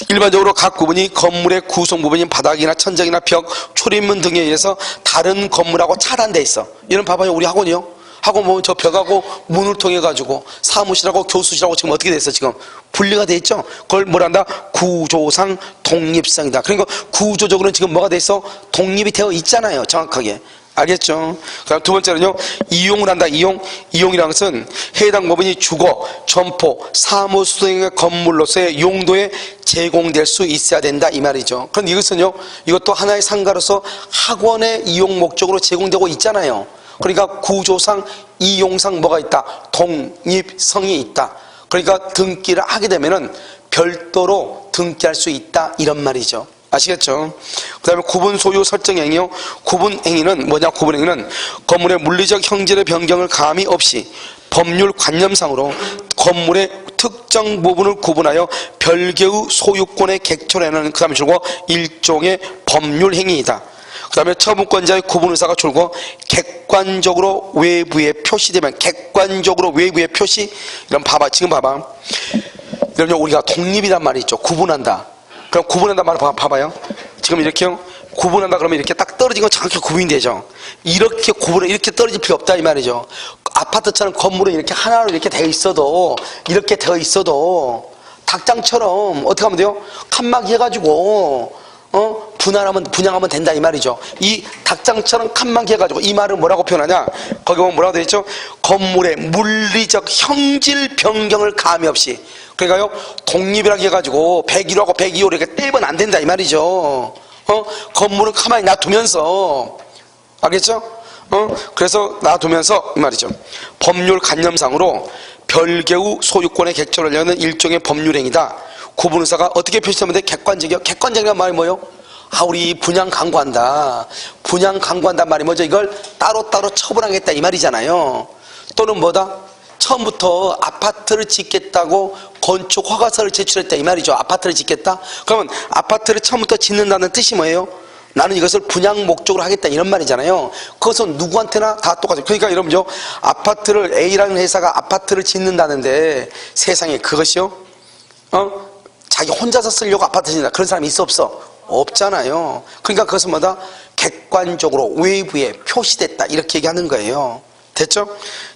일반적으로 각 구분이 건물의 구성 부분인 바닥이나 천장이나 벽, 출입문 등에 의해서 다른 건물하고 차단돼 있어. 이런 봐봐요. 우리 학원이요. 학원 보면 저 벽하고 문을 통해 가지고 사무실하고 교수실하고 지금 어떻게 됐어? 지금 분리가 돼 있죠. 그걸 뭐란다? 구조상 독립성이다. 그러니까 구조적으로는 지금 뭐가 돼 있어? 독립이 되어 있잖아요. 정확하게. 알겠죠? 그다음 두 번째는요, 이용을 한다. 이용이라는 것은 해당 부분이 주거, 점포, 사무소 등의 건물로서의 용도에 제공될 수 있어야 된다 이 말이죠. 그런데 이것은요, 이것도 하나의 상가로서 학원의 이용 목적으로 제공되고 있잖아요. 그러니까 구조상 이용상 뭐가 있다? 독립성이 있다. 그러니까 등기를 하게 되면은 별도로 등기할 수 있다 이런 말이죠. 아시겠죠? 그 다음에 구분 소유 설정 행위요. 구분 행위는 뭐냐? 구분 행위는 건물의 물리적 형질의 변경을 감이 없이 법률 관념상으로 건물의 특정 부분을 구분하여 별개의 소유권의 객체라는, 그 다음에 줄고 일종의 법률 행위이다. 그 다음에 처분권자의 구분 의사가 줄고 객관적으로 외부에 표시되면, 객관적으로 외부에 표시, 이런 봐봐. 지금 봐봐. 그럼요, 우리가 독립이란 말이 있죠. 구분한다. 그럼 구분한다 말 봐봐요. 지금 이렇게요. 구분한다 그러면 이렇게 딱 떨어진 건 정확히 구분이 되죠. 이렇게 구분을 이렇게 떨어질 필요 없다 이 말이죠. 아파트처럼 건물은 이렇게 하나로 이렇게 되어 있어도, 이렇게 되어 있어도 닭장처럼 어떻게 하면 돼요? 칸막이 해가지고 분양하면 된다 이 말이죠. 이 닭장처럼 칸막이 해가지고, 이 말을 뭐라고 표현하냐? 거기 보면 뭐라고 되어 있죠? 건물의 물리적 형질 변경을 감이 없이. 그러니까요, 독립이라고 해가지고 101호하고 102호 이렇게 떼면 안 된다 이 말이죠. 건물을 가만히 놔두면서, 알겠죠? 그래서 놔두면서 이 말이죠. 법률 관념상으로 별개의 소유권의 객체를 여는 일종의 법률행위다. 구분 의사가 어떻게 표시하면 돼? 객관적이요. 객관적이란 말이 뭐예요? 우리 분양 강구한다. 분양 강구한단 말이 뭐죠? 이걸 따로따로 처분하겠다 이 말이잖아요. 또는 뭐다? 처음부터 아파트를 짓겠다고 건축 허가서를 제출했다 이 말이죠. 아파트를 짓겠다? 그러면 아파트를 처음부터 짓는다는 뜻이 뭐예요? 나는 이것을 분양 목적으로 하겠다 이런 말이잖아요. 그것은 누구한테나 다 똑같아요. 그러니까 여러분요, 아파트를 A라는 회사가 아파트를 짓는다는데 세상에 그것이요? 자기 혼자서 쓰려고 아파트 짓는다. 그런 사람이 있어 없어? 없잖아요. 그러니까 그것은 뭐다? 객관적으로 외부에 표시됐다 이렇게 얘기하는 거예요. 됐죠?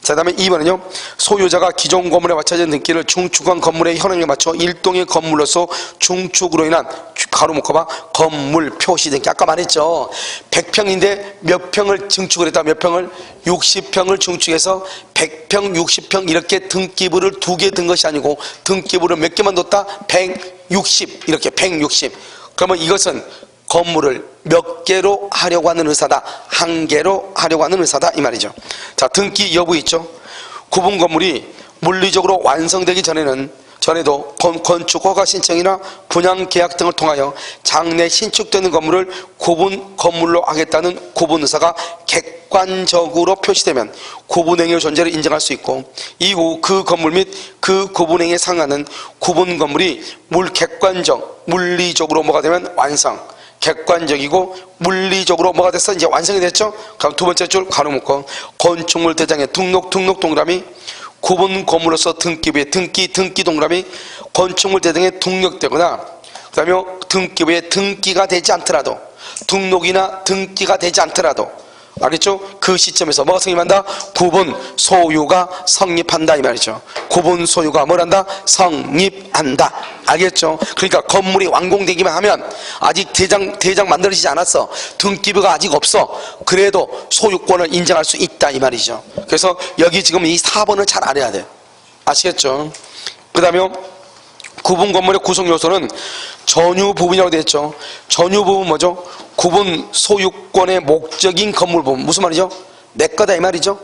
자, 그 다음에 2번은요, 소유자가 기존 건물에 맞춰진 등기를 중축한 건물의 현황에 맞춰 일동의 건물로서 중축으로 인한 가로 묶어봐 건물 표시 등기. 아까 말했죠. 100평인데 몇 평을 증축을 했다. 몇 평을? 60평을 증축해서 100평, 60평 이렇게 등기부를 2개 든 것이 아니고 등기부를 몇 개만 뒀다? 160 이렇게 160. 그러면 이것은 건물을 몇 개로 하려고 하는 의사다. 한 개로 하려고 하는 의사다 이 말이죠. 자, 등기 여부 있죠. 구분 건물이 물리적으로 완성되기 전에도 건축 허가 신청이나 분양 계약 등을 통하여 장래 신축되는 건물을 구분 건물로 하겠다는 구분 의사가 객관적으로 표시되면 구분행위의 존재를 인정할 수 있고, 이후 그 건물 및 그 구분행위에 상하는 구분 건물이 물리적으로 뭐가 되면 완성, 객관적이고 물리적으로 뭐가 됐어? 이제 완성이 됐죠? 그럼 두 번째 줄 가로 묶어 건축물 대장의 등록 동그라미 구분 건물로서 등기부에 등기 동그라미 건축물 대장에 등록되거나, 그 다음에 등기부에 등기가 되지 않더라도, 등록이나 등기가 되지 않더라도, 알겠죠? 그 시점에서 뭐가 성립한다? 구분 소유가 성립한다 이 말이죠. 구분 소유가 뭐란다? 성립한다. 알겠죠? 그러니까 건물이 완공되기만 하면, 아직 대장 만들어지지 않았어, 등기부가 아직 없어, 그래도 소유권을 인정할 수 있다 이 말이죠. 그래서 여기 지금 이 4번을 잘 알아야 돼. 아시겠죠? 그 다음에 구분 건물의 구성 요소는 전유 부분이라고 되어 있죠. 전유 부분 뭐죠? 구분 소유권의 목적인 건물 부분. 무슨 말이죠? 내 거다 이 말이죠.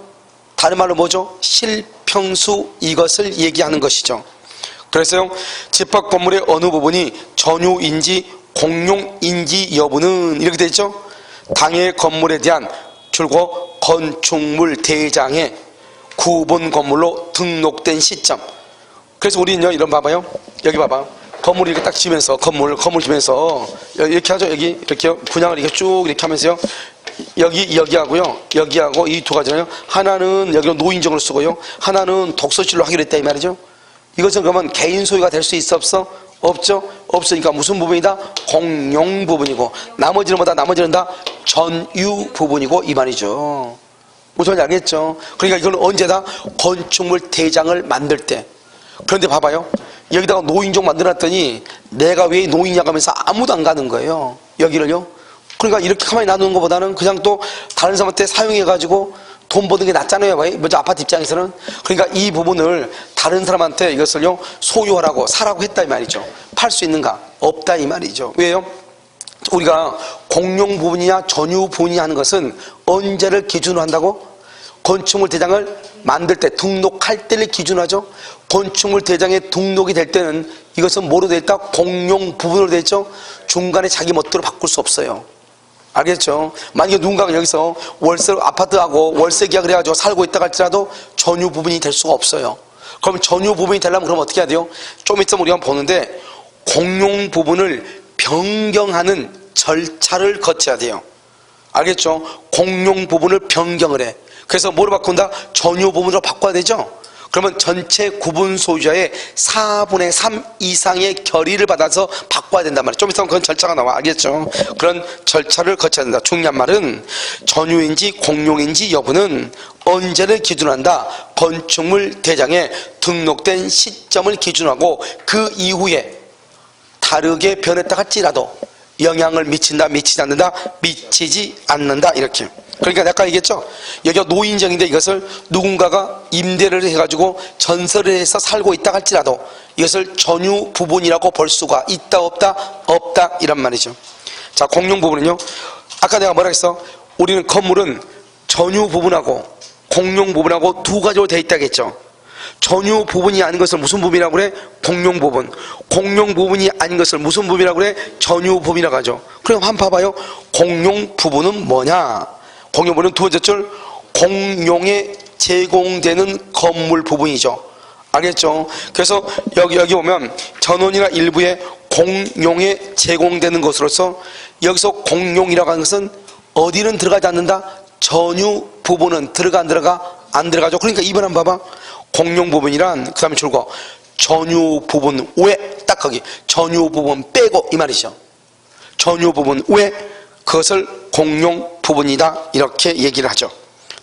다른 말로 뭐죠? 실평수, 이것을 얘기하는 것이죠. 그래서요, 집합 건물의 어느 부분이 전유인지 공용인지 여부는 이렇게 되어 있죠. 당해 건물에 대한 줄곧 건축물 대장의 구분 건물로 등록된 시점. 그래서 우리는요, 이런 봐봐요. 여기 봐봐. 건물 이렇게 딱 지면서, 건물 지면서, 이렇게 하죠. 여기, 이렇게 분양을 이렇게 쭉 이렇게 하면서요. 여기하고요. 여기하고 이 두 가지는요. 하나는 여기로 노인정을 쓰고요. 하나는 독서실로 하기로 했다 이 말이죠. 이것은 그러면 개인 소유가 될 수 있어 없어? 없죠? 없으니까 무슨 부분이다? 공용 부분이고, 나머지는 다 전유 부분이고 이 말이죠. 무슨 말인지 알겠죠? 그러니까 이건 언제다? 건축물 대장을 만들 때. 그런데 봐봐요. 여기다가 노인정 만들어놨더니 내가 왜 노인이냐 하면서 아무도 안 가는 거예요. 여기를요. 그러니까 이렇게 가만히 놔두는 것보다는 그냥 또 다른 사람한테 사용해가지고 돈 버는 게 낫잖아요. 먼저 아파트 입장에서는. 그러니까 이 부분을 다른 사람한테 이것을요, 소유하라고, 사라고 했다 이 말이죠. 팔 수 있는가? 없다 이 말이죠. 왜요? 우리가 공용 부분이냐 전유 부분이냐 하는 것은 언제를 기준으로 한다고? 건축물 대장을 만들 때, 등록할 때를 기준하죠. 건축물 대장에 등록이 될 때는 이것은 뭐로 되어 있다? 공용 부분으로 되어 있죠. 중간에 자기 멋대로 바꿀 수 없어요. 알겠죠? 만약에 누군가가 여기서 아파트하고 월세 계약을 해가지고 살고 있다 할지라도 전유 부분이 될 수가 없어요. 그럼 전유 부분이 되려면 그럼 어떻게 해야 돼요? 좀 있으면 우리가 보는데 공용 부분을 변경하는 절차를 거쳐야 돼요. 알겠죠? 공용 부분을 변경을 해. 그래서 뭐로 바꾼다? 전유 부분으로 바꿔야 되죠? 그러면 전체 구분 소유자의 4분의 3 이상의 결의를 받아서 바꿔야 된단 말이에요. 좀 있으면 그런 절차가 나와. 알겠죠? 그런 절차를 거쳐야 된다. 중요한 말은 전유인지 공용인지 여부는 언제를 기준한다? 건축물 대장에 등록된 시점을 기준하고 그 이후에 다르게 변했다 할지라도 영향을 미친다, 미치지 않는다, 미치지 않는다 이렇게. 그러니까 아까 얘기했죠. 여기가 노인정인데 이것을 누군가가 임대를 해가지고 전설을 해서 살고 있다 할지라도 이것을 전유 부분이라고 볼 수가 있다 없다? 없다 이란 말이죠. 자, 공용 부분은요, 아까 내가 뭐라 했어? 우리는 건물은 전유 부분하고 공용 부분하고 두 가지로 되어 있다고 했죠. 전유 부분이 아닌 것을 무슨 부분이라고 그래? 공용 부분. 공용 부분이 아닌 것을 무슨 부분이라고 그래? 전유 부분이라고 하죠. 그럼 한번 봐봐요. 공용 부분은 뭐냐? 공용 부분은 두 번째 줄 공용에 제공되는 건물 부분이죠. 알겠죠? 그래서 여기 보면 전원이나 일부에 공용에 제공되는 것으로서 여기서 공용이라고 하는 것은 어디는 들어가지 않는다? 전유 부분은 들어가 안 들어가죠. 그러니까 2번 한번 봐봐. 공용 부분이란 그 다음에 줄거 전유 부분 외, 딱 거기 전유 부분 빼고 이 말이죠. 전유 부분 외 그것을 공용 부분이다 이렇게 얘기를 하죠.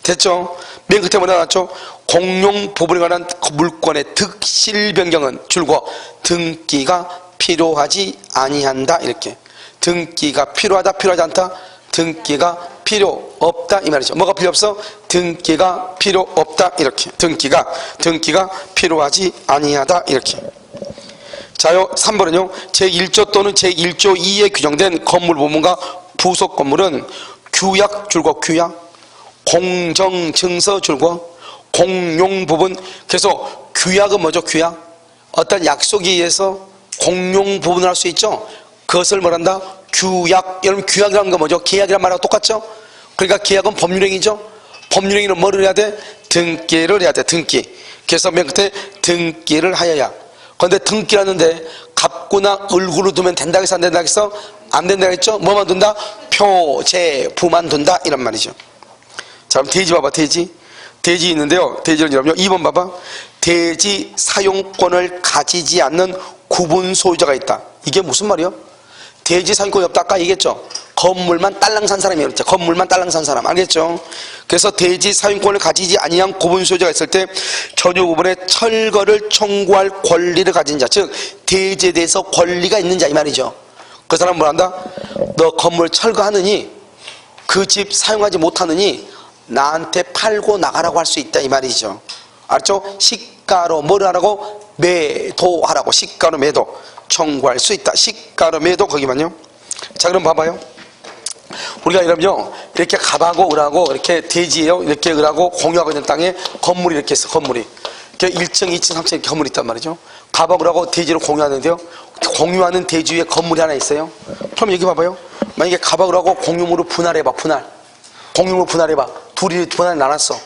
됐죠? 맨 끝에 뭐라 나왔죠? 공용 부분에 관한 물권의 득실 변경은 줄거 등기가 필요하지 아니한다 이렇게. 등기가 필요하다 필요하지 않다? 등기가 필요 없다 이 말이죠. 뭐가 필요 없어? 등기가 필요 없다 이렇게. 등기가 필요하지 아니하다 이렇게. 자요 3번은요 제1조 또는 제1조 2에 규정된 건물 부분과 부속 건물은 규약 줄거 규약 공정증서 줄거 공용 부분. 그래서 규약은 뭐죠? 규약. 어떤 약속에 의해서 공용 부분을 할 수 있죠. 그것을 뭐란다? 규약. 여러분 규약이라는 거 뭐죠? 계약이란 말하고 똑같죠? 그러니까 계약은 법률행위죠. 법률행위는 뭐를 해야 돼? 등기를 해야 돼. 등기. 그래서 맨 끝에 등기를 하여야. 그런데 등기라는데 갑구나 을구로 두면 된다 해서 안 된다 해서 안 된다 했죠? 뭐만 둔다? 표제부만 둔다 이란 말이죠. 자, 그럼 대지 봐봐. 대지 있는데요. 대지는 여러분요 2번 봐봐. 대지 사용권을 가지지 않는 구분 소유자가 있다. 이게 무슨 말이요? 대지 사용권이 없다. 아까 얘기했죠. 건물만 딸랑 산 사람이 그랬죠. 건물만 딸랑 산 사람. 알겠죠? 그래서 대지 사용권을 가지지 아니한 구분 소유자가 있을 때 전유 부분에 철거를 청구할 권리를 가진 자, 즉 대지에 대해서 권리가 있는 자 이 말이죠. 그 사람은 뭐란다? 너 건물 철거하느니 그 집 사용하지 못하느니 나한테 팔고 나가라고 할 수 있다 이 말이죠. 알았죠? 시가로 뭐를 하라고? 매도하라고. 시가로 매도 청구할 수 있다. 시가로 매도. 거기만요. 자, 그럼 봐봐요. 우리가 이러면요 이렇게 갑하고 을하고 이렇게 대지에요 이렇게 을하고 공유하고 있는 땅에 건물이 이렇게 있어. 건물이 이렇게 1층 2층 3층 이렇게 건물이 있단 말이죠. 갑하고 을하고 대지를 공유하는데요, 공유하는 대지 위에 건물이 하나 있어요. 그럼 여기 봐봐요. 만약에 갑하고 을하고 공유물을 분할해봐. 공유물 분할해봐. 둘이 분할 나눴어.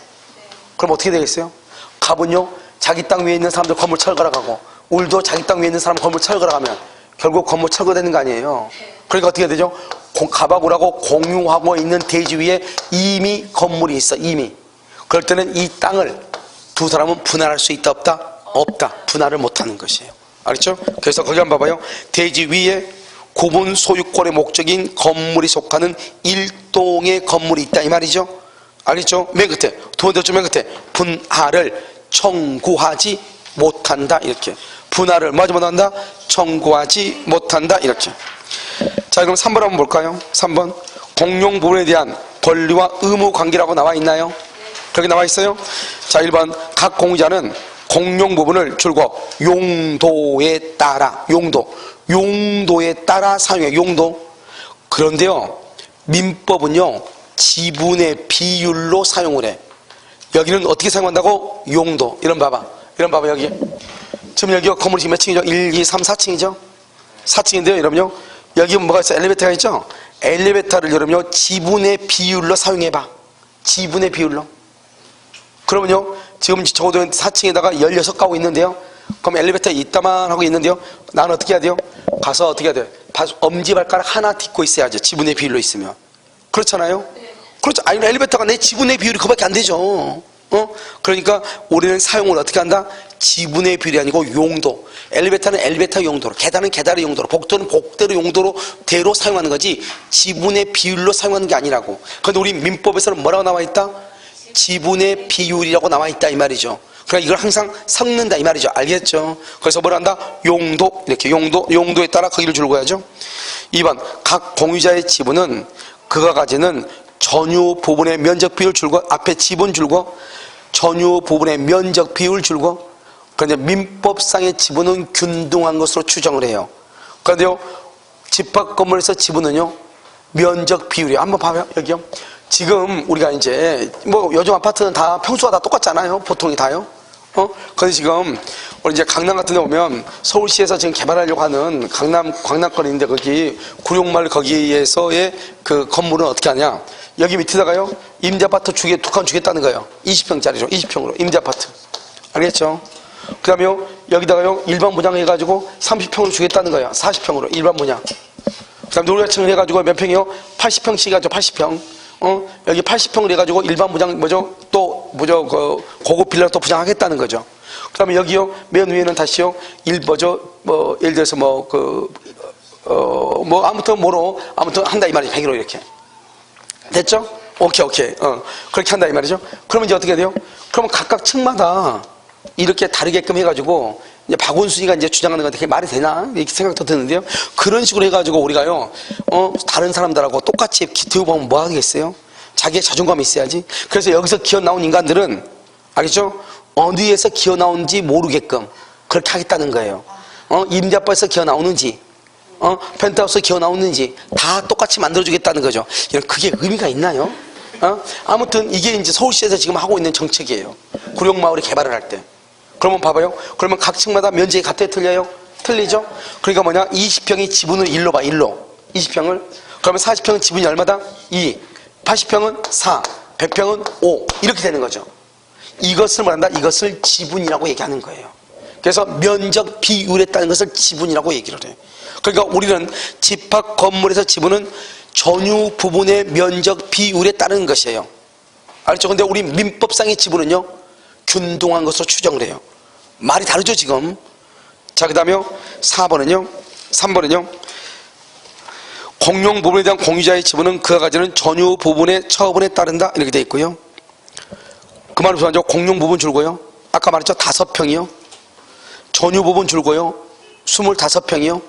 그럼 어떻게 되겠어요? 갑은요 자기 땅 위에 있는 사람들 건물 철거라 가고, 을도 자기 땅 위에 있는 사람 건물 철거라 가면 결국 건물 철거되는 거 아니에요. 그러니까 어떻게 되죠? 갑하고 을하고 공유하고 있는 대지 위에 이미 건물이 있어. 이미. 그럴 때는 이 땅을 두 사람은 분할할 수 있다 없다? 없다. 분할을 못하는 것이에요. 알겠죠? 그래서 거기 한번 봐봐요. 대지 위에 구분 소유권의 목적인 건물이 속하는 일동의 건물이 있다 이 말이죠. 알겠죠? 맨 끝에 두 번째 맨 끝에 분할을 청구하지 못한다 이렇게. 분할을 뭐하지 못한다? 청구하지 못한다 이렇게. 자, 그럼 3번 한번 볼까요? 3번 공용 부분에 대한 권리와 의무 관계라고 나와 있나요? 그렇게 나와 있어요. 자, 1번 각 공유자는 공용 부분을 줄거 용도에 따라 용도에 따라 사용해. 용도. 그런데요 민법은요 지분의 비율로 사용을 해. 여기는 어떻게 사용한다고? 용도. 이런 봐봐 여기. 지금 여기가 건물이 지금 몇 층이죠? 1, 2, 3, 4층이죠? 4층인데요 여러분요 여기 뭐가 있어? 엘리베이터가 있죠? 엘리베이터를 여러분요 지분의 비율로 사용해봐. 지분의 비율로. 그러면요 지금 적어도 4층에다가 16가구 있는데요, 그럼 엘리베이터 있다만 하고 있는데요, 나는 어떻게 해야 돼요? 가서 어떻게 해야 돼요? 엄지발가락 하나 딛고 있어야죠. 지분의 비율로 있으면. 그렇잖아요? 그렇죠. 아니 엘리베이터가 내 지분의 비율이 그밖에 안 되죠. 그러니까 우리는 사용을 어떻게 한다? 지분의 비율이 아니고 용도. 엘리베이터는 엘리베이터 용도로, 계단은 계단의 용도로, 복도는 복대로 용도로 대로 사용하는 거지 지분의 비율로 사용하는 게 아니라고. 그런데 우리 민법에서는 뭐라고 나와 있다? 지분의 비율이라고 나와 있다 이 말이죠. 그러니까 이걸 항상 섞는다 이 말이죠. 알겠죠? 그래서 뭘 한다? 용도. 이렇게 용도에 따라 거기를 줄거야죠. 2번 각 공유자의 지분은 그가 가지는 전유 부분의 면적 비율 줄거. 앞에 지분 줄거, 전유 부분의 면적 비율 줄거. 그런데 민법상의 지분은 균등한 것으로 추정을 해요. 그런데요 집합 건물에서 지분은요 면적 비율이에요. 한번 봐요. 여기요. 지금 우리가 이제 뭐 요즘 아파트는 다 평수가 다 똑같잖아요. 보통이 다요. 근데 지금 우리 이제 강남 같은 데 보면 서울시에서 지금 개발하려고 하는 강남권인데 거기 구룡마을 거기에서의 그 건물은 어떻게 하냐? 여기 밑에다가요 임대아파트 두 칸 주겠다는 거예요. 20평짜리죠. 20평으로 임대아파트. 알겠죠? 그 다음에요 여기다가요 일반 분양 해가지고 30평으로 주겠다는 거예요. 40평으로 일반 분양. 그 다음 노래층을 해가지고 몇 평이요? 80평씩 해가지고 80평. 여기 80평을 해가지고 일반 부장 그 고급 빌라 또 부장하겠다는 거죠. 그 다음에 여기요 맨 위에는 다시요 예를 들어서 아무튼 한다 이 말이죠. 100으로 이렇게 됐죠? 오케이 그렇게 한다 이 말이죠. 그러면 이제 어떻게 돼요? 그러면 각각 층마다 이렇게 다르게끔 해가지고 이제 박원순이가 이제 주장하는 건데 그게 말이 되나? 이렇게 생각도 드는데요. 그런 식으로 해가지고 우리가요, 다른 사람들하고 똑같이 기대어보면 뭐 하겠어요? 자기의 자존감이 있어야지. 그래서 여기서 기어 나온 인간들은, 알겠죠? 어디에서 기어 나오는지 모르게끔 그렇게 하겠다는 거예요. 임대아파트에서 기어 나오는지, 펜트하우스에서 기어 나오는지 다 똑같이 만들어주겠다는 거죠. 그게 의미가 있나요? 아무튼 이게 이제 서울시에서 지금 하고 있는 정책이에요. 구룡마을에 개발을 할 때. 그러면 봐봐요. 그러면 각 층마다 면적이 같아요? 틀려요? 틀리죠? 그러니까 뭐냐? 20평이 지분을 1로 봐, 1로. 20평을. 그러면 40평은 지분이 얼마다? 2. 80평은 4. 100평은 5. 이렇게 되는 거죠. 이것을 뭐란다? 이것을 지분이라고 얘기하는 거예요. 그래서 면적 비율에 따른 것을 지분이라고 얘기를 해요. 그러니까 우리는 집합 건물에서 지분은 전유 부분의 면적 비율에 따른 것이에요. 알죠? 근데 우리 민법상의 지분은요, 균등한 것으로 추정을 해요. 말이 다르죠, 지금? 자, 그 다음에 3번은요, 공용 부분에 대한 공유자의 지분은 그가 가지는 전유 부분의 처분에 따른다. 이렇게 되어 있고요. 그 말은 무슨 말이죠? 공용 부분 줄고요. 아까 말했죠? 5평이요. 전유 부분 줄고요. 25평이요.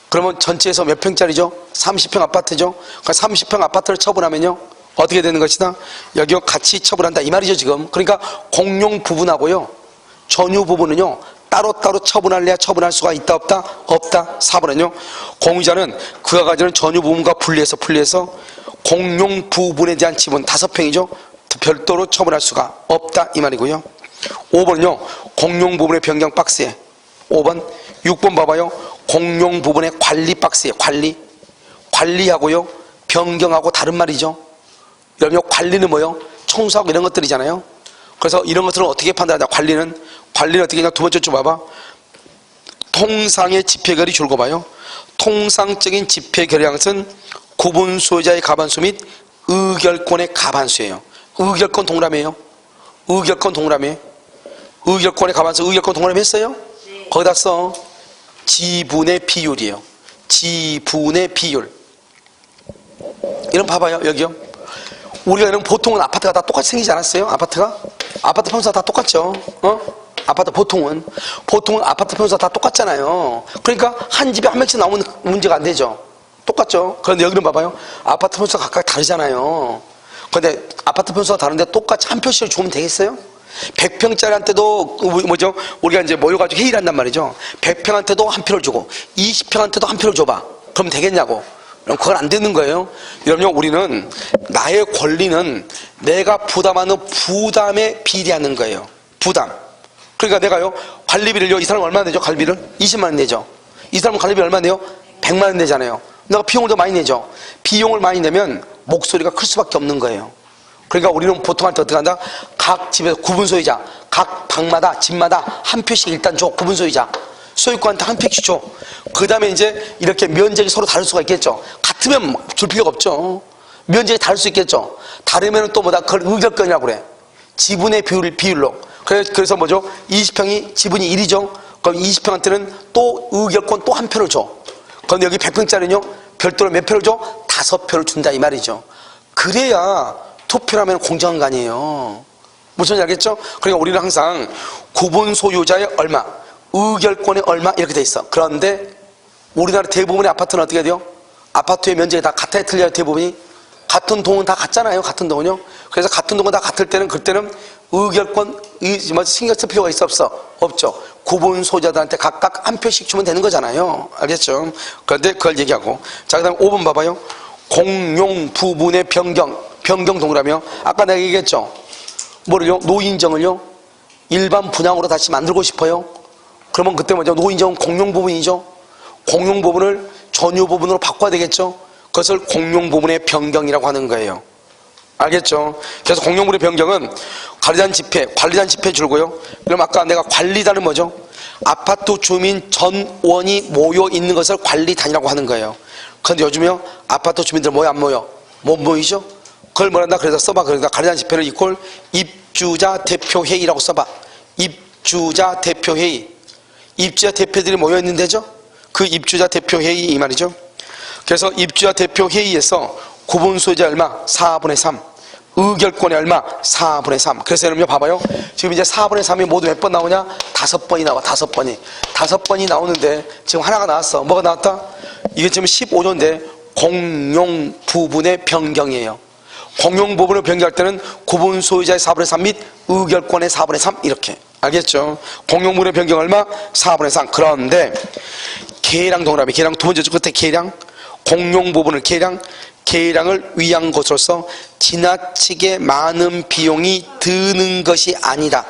그러면 전체에서 몇 평짜리죠? 30평 아파트죠? 그러니까 30평 아파트를 처분하면요, 어떻게 되는 것이다? 여기요, 같이 처분한다. 이 말이죠, 지금. 그러니까 공용 부분하고요, 전유 부분은요, 따로따로 처분할래야 처분할 수가 있다, 없다? 없다. 4번은요, 공유자는 그가 가지는 전유 부분과 분리해서 공용 부분에 대한 지분 5평이죠? 별도로 처분할 수가 없다. 이 말이고요. 5번은요, 공용 부분의 변경 박스에. 5번, 6번 봐봐요. 공용 부분의 관리 박스에. 관리하고요, 변경하고 다른 말이죠. 여러분, 관리는 뭐요? 청소하고 이런 것들이잖아요. 그래서 이런 것들은 어떻게 판단하냐? 관리는 어떻게 그냥 두 번째 좀 봐봐. 통상의 집회결이 줄고 봐요. 통상적인 집회결의 양은 구분 소유자의 가반수 및 의결권의 가반수예요. 의결권 동그라미예요. 의결권의 가반수, 의결권 동그라미 했어요? 네. 거기다 써. 지분의 비율이에요. 지분의 비율. 이런 봐봐요, 여기요. 우리가 보통은 아파트가 다 똑같이 생기지 않았어요? 아파트 평수가 다 똑같죠? 아파트 보통은 아파트 평수가 다 똑같잖아요. 그러니까 한 집에 한 명씩 나오면 문제가 안 되죠. 똑같죠? 그런데 여기는 봐봐요. 아파트 평수가 각각 다르잖아요. 그런데 아파트 평수가 다른데 똑같이 한 표씩을 주면 되겠어요? 100평짜리한테도 뭐죠? 우리가 이제 모여가지고 회의를 한단 말이죠. 100평한테도 한 표를 주고 20평한테도 한 표를 줘봐. 그럼 되겠냐고. 그럼 그건 안 되는 거예요. 여러분, 우리는 나의 권리는 내가 부담하는 부담에 비례하는 거예요. 부담. 그러니까 내가요, 관리비를요, 이 사람 얼마 내죠? 관리비를 20만 원 내죠. 이 사람은 관리비 얼마 내요? 100만 원 내잖아요. 내가 비용을 더 많이 내죠. 비용을 많이 내면 목소리가 클 수밖에 없는 거예요. 그러니까 우리는 보통 할 때 어떻게 한다? 각 집에서 구분 소유자, 각 방마다 집마다 한 표씩 일단 줘. 구분 소유자. 소유권한테 한 표씩 줘. 그 다음에 이제 이렇게 면적이 서로 다를 수가 있겠죠. 같으면 줄 필요가 없죠. 면적이 다를 수 있겠죠. 다르면 또 뭐다? 그걸 의결권이라고 그래. 지분의 비율로. 그래서 뭐죠? 20평이 지분이 1이죠. 그럼 20평한테는 또 의결권 또 한 표를 줘. 그럼 여기 100평짜리는요, 별도로 몇 표를 줘? 5표를 준다. 이 말이죠. 그래야 투표를 하면 공정한 거 아니에요. 무슨 말인지 알겠죠? 그러니까 우리는 항상 구분 소유자의 얼마, 의결권의 얼마 이렇게 돼 있어. 그런데 우리나라 대부분의 아파트는 어떻게 돼요? 아파트의 면적이 다 같아야 틀려요. 대부분이 같은 동은 다 같잖아요. 같은 동은요. 그래서 같은 동은 다 같을 때는 그때는 의결권 신경 쓸 필요가 있어 없어? 없죠. 구분 소유자들한테 각각 한 표씩 주면 되는 거잖아요. 알겠죠? 그런데 그걸 얘기하고. 자, 그다음 5번 봐봐요. 공용 부분의 변경 동그라미요. 아까 내가 얘기했죠. 뭐를요? 노인정을요, 일반 분양으로 다시 만들고 싶어요. 그러면 그때 뭐죠? 노인정은 공용 부분이죠. 공용 부분을 전유 부분으로 바꿔야 되겠죠. 그것을 공용 부분의 변경이라고 하는 거예요. 알겠죠? 그래서 공용 부분의 변경은 관리단 집회 줄고요. 그럼 아까 내가 관리단은 뭐죠? 아파트 주민 전원이 모여 있는 것을 관리단이라고 하는 거예요. 그런데 요즘에요, 아파트 주민들 모여 안 모여? 못 모이죠? 그걸 뭐란다? 그래서 써봐. 그러니까 관리단 집회를 이꼴 입주자 대표회의라고 써봐. 입주자 대표회의. 입주자 대표들이 모여 있는 데죠? 그 입주자 대표회의 이 말이죠. 그래서 입주자 대표회의에서 구분 소유자 얼마? 4분의 3. 의결권이 얼마? 4분의 3. 그래서 여러분 봐봐요. 지금 이제 4분의 3이 모두 몇 번 나오냐? 5번이 나와. 5번이. 5번이 나오는데 지금 하나가 나왔어. 뭐가 나왔다? 이게 지금 15조인데 공용 부분의 변경이에요. 공용 부분을 변경할 때는 구분 소유자의 4분의 3 및 의결권의 4분의 3 이렇게. 알겠죠? 공용 부분의 변경 얼마? 4분의 3. 그런데 계량 동그라미. 계량 두 번째 끝에 계량. 공용 부분을 계량 계량을 위한 것으로서 지나치게 많은 비용이 드는 것이 아니다.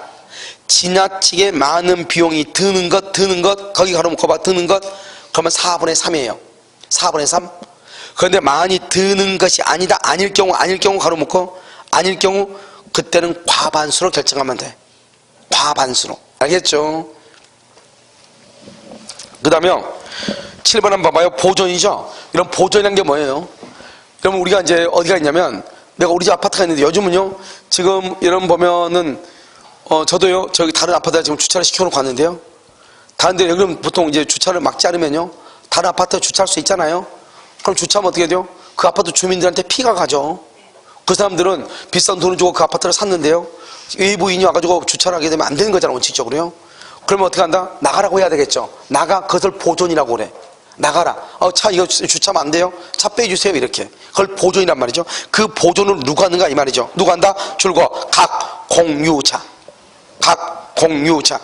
지나치게 많은 비용이 드는 것, 거기 가로놓고 봐, 드는 것, 그러면 4분의 3이에요. 4분의 3. 그런데 많이 드는 것이 아니다. 아닐 경우 가로놓고, 아닐 경우, 그때는 과반수로 결정하면 돼. 과반수로. 알겠죠? 그 다음에 7번 한번 봐봐요. 보존이죠? 이런 보존이란 게 뭐예요? 그러면 우리가 이제 어디가 있냐면, 내가 우리 집 아파트가 있는데 요즘은요, 지금 여러분 보면은, 저도요, 저기 다른 아파트에 지금 주차를 시켜놓고 갔는데요. 다른 데, 여기는 보통 이제 주차를 막지 않으면요, 다른 아파트에 주차할 수 있잖아요. 그럼 주차하면 어떻게 돼요? 그 아파트 주민들한테 피가 가죠. 그 사람들은 비싼 돈을 주고 그 아파트를 샀는데요. 외부인이 와가지고 주차를 하게 되면 안 되는 거잖아, 원칙적으로요. 그러면 어떻게 한다? 나가라고 해야 되겠죠. 나가, 그것을 보존이라고 그래. 나가라. 차 이거 주차하면 안 돼요? 차 빼주세요. 이렇게. 그걸 보존이란 말이죠. 그 보존을 누가 하는가 이 말이죠. 누가 한다? 줄거 각 공유자. 각 공유자.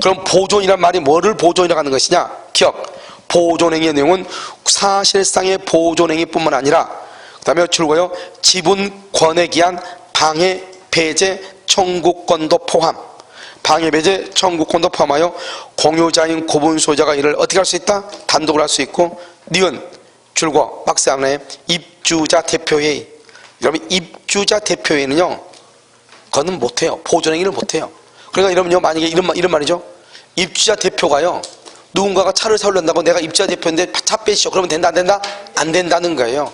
그럼 보존이란 말이 뭐를 보존이라고 하는 것이냐? 기억. 보존행위의 내용은 사실상의 보존행위뿐만 아니라 그 다음에 줄거요. 지분 권에 기한 방해, 배제, 청구권도 포함. 방해, 배제, 청구권도 포함하여 공유자인 구분 소유자가 이를 어떻게 할 수 있다? 단독으로 할 수 있고, 니은 줄거 박스 안에 입주자 대표회의. 여러분 입주자 대표회의는요, 그거는 못해요. 보존행위를 못해요. 그러니까 여러분요, 만약에 이런 말이죠. 입주자 대표가요, 누군가가 차를 사려한다고 내가 입주자 대표인데 차 빼시오. 그러면 된다, 안 된다? 안 된다는 거예요.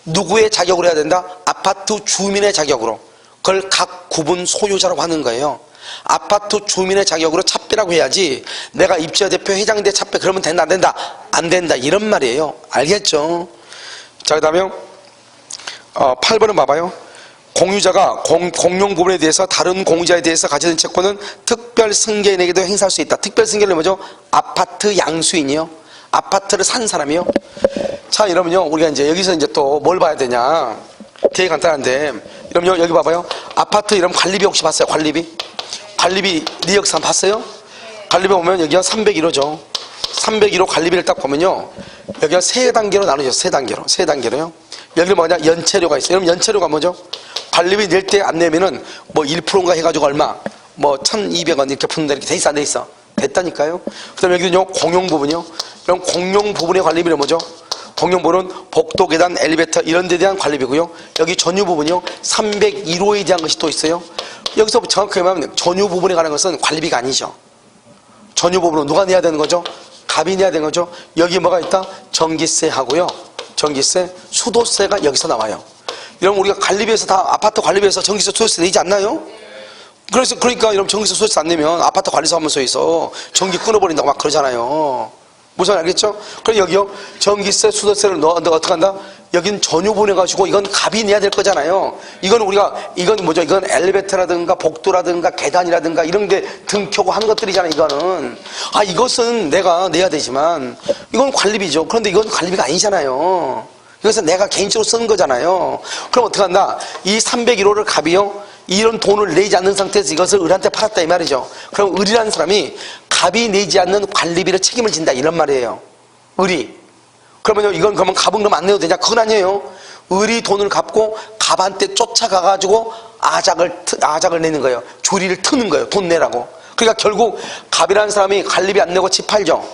누구의 자격으로 해야 된다? 아파트 주민의 자격으로. 그걸 각 구분 소유자라고 하는 거예요. 아파트 주민의 자격으로 차 빼라고 해야지, 내가 입주자 대표 회장인데 차 빼, 그러면 된다, 안 된다? 안 된다. 이런 말이에요. 알겠죠? 자, 그 다음에 8번은 봐봐요. 공유자가 공용 부분에 대해서 다른 공유자에 대해서 가지는 채권은 특별 승계인에게도 행사할 수 있다. 특별 승계는 뭐죠? 아파트 양수인이요. 아파트를 산 사람이요. 자, 이러면요, 우리가 이제 여기서 이제 또 뭘 봐야 되냐? 되게 간단한데, 이러면요, 여기 봐봐요. 아파트 이름 관리비 혹시 봤어요? 관리비 네 역사 봤어요? 관리비 보면 여기가 301호죠. 301호 관리비를 딱 보면요, 여기가 세 단계로 나누죠. 세 단계로요. 여기 뭐냐? 연체료가 있어요. 여러분 연체료가 뭐죠? 관리비 낼 때 안 내면은 뭐 1%인가 해가지고 얼마? 뭐 1,200원 이렇게 푼다, 이렇게 돼 있어, 안 돼 있어? 됐다니까요. 그 다음에 여기는요, 공용 부분이요. 그럼 공용 부분의 관리비는 뭐죠? 공용 부분은 복도, 계단, 엘리베이터 이런 데 대한 관리비고요. 여기 전유 부분이요, 301호에 대한 것이 또 있어요. 여기서 정확하게 말하면 전유 부분에 관한 것은 관리비가 아니죠. 전유 부분은 누가 내야 되는 거죠? 갑이 내야 되는 거죠. 여기 뭐가 있다? 전기세 하고요, 전기세, 수도세가 여기서 나와요. 여러분 우리가 관리비에서 다, 아파트 관리비에서 전기세, 수도세 내지 않나요? 그러니까 여러분 전기세, 수도세 안 내면 아파트 관리사무소에서 전기 끊어버린다고 막 그러잖아요. 무슨 알겠죠? 그럼 여기요, 전기세, 수도세를 너가 어떻게 한다? 여긴 전유 보내가지고 이건 갑이 내야 될 거잖아요. 이건 뭐죠? 이건 엘리베이터라든가 복도라든가 계단이라든가 이런 게 등 켜고 하는 것들이잖아요. 이것은 내가 내야 되지만 이건 관리비죠. 그런데 이건 관리비가 아니잖아요. 이것은 내가 개인적으로 쓰는 거잖아요. 그럼 어떻게 한다? 이 301호를 갑이요, 이런 돈을 내지 않는 상태에서 이것을 을한테 팔았다 이 말이죠. 그럼 을이라는 사람이 갑이 내지 않는 관리비를 책임을 진다 이런 말이에요. 을이. 그러면요, 이건 그러면 갑은 그럼 안 내도 되냐? 그건 아니에요. 을이 돈을 갚고 갑한테 쫓아가가지고 아작을 내는 거예요. 조리를 트는 거예요. 돈 내라고. 그러니까 결국 갑이라는 사람이 관리비 안 내고 집 팔죠.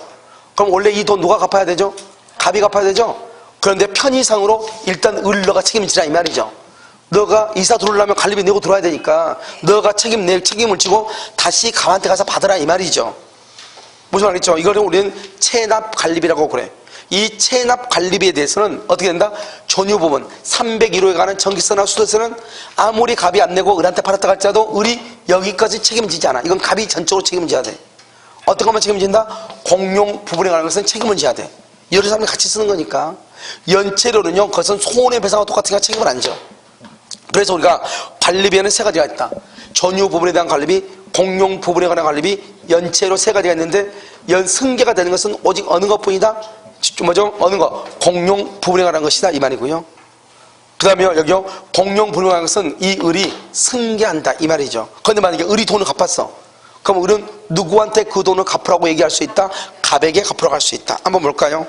그럼 원래 이 돈 누가 갚아야 되죠? 갑이 갚아야 되죠? 그런데 편의상으로 일단 너가 책임을 지라 이 말이죠. 너가 이사 들어오려면 관리비 내고 들어와야 되니까 너가 책임을 지고 다시 갑한테 가서 받으라 이 말이죠. 무슨 말이죠? 이거를 우리는 체납 관리비라고 그래. 이 체납 관리비에 대해서는 어떻게 된다? 전유 부분 301호에 관한 전기세나 수도세는 아무리 갑이 안 내고 을한테 팔았다 할지라도 을이 여기까지 책임을 지지 않아. 이건 갑이 전적으로 책임을 져야 돼. 어떻게 하면 책임을 진다? 공용 부분에 관한 것은 책임을 져야 돼. 여러 사람이 같이 쓰는 거니까. 연체료는요, 그것은 손해배상과 똑같으니까 책임을 안 져. 그래서 우리가 관리비에는 세 가지가 있다. 전유 부분에 대한 관리비, 공용 부분에 관한 관리비, 연체료 세 가지가 있는데, 승계가 되는 것은 오직 어느 것뿐이다? 뭐죠? 어느 것? 공용 부분에 관한 것이다 이 말이고요. 그 다음에 여기요, 공용 부분에 관한 것은 이 을이 승계한다 이 말이죠. 그런데 만약에 을이 돈을 갚았어. 그럼 을은 누구한테 그 돈을 갚으라고 얘기할 수 있다? 갑에게 갚으라고 할 수 있다. 한번 볼까요?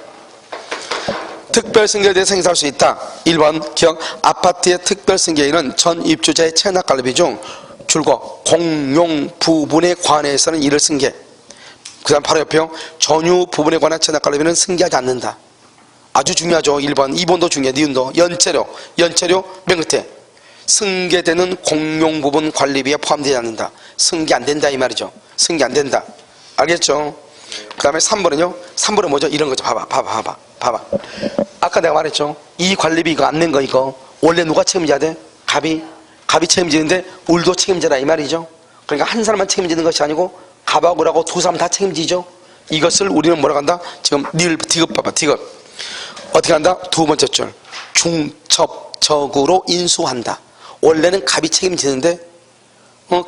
특별승계에 대해서 행사할 수 있다. 1번 기억, 아파트의 특별승계인은 전 입주자의 체납 관리비 중 줄거 공용 부분에 관해서는 이를 승계. 그 다음 바로 옆에요. 전유 부분에 관한 체납 관리비는 승계하지 않는다. 아주 중요하죠. 1번. 2번도 중요해. 니은도. 연체료 맨 끝에. 승계되는 공용 부분 관리비에 포함되지 않는다. 승계 안 된다 이 말이죠. 승계 안 된다. 알겠죠? 그 다음에 3번은요. 3번은 뭐죠? 이런 거죠. 봐봐. 아까 내가 말했죠. 이 관리비 이거 안 낸 거 이거. 원래 누가 책임져야 돼? 갑이 책임지는데 을도 책임져라 이 말이죠. 그러니까 한 사람만 책임지는 것이 아니고 갑하고 을하고 두 사람 다 책임지죠. 이것을 우리는 뭐라고 한다? 지금 디귿 봐봐. 디귿. 어떻게 한다? 두 번째 줄. 중첩적으로 인수한다. 원래는 갑이 책임지는데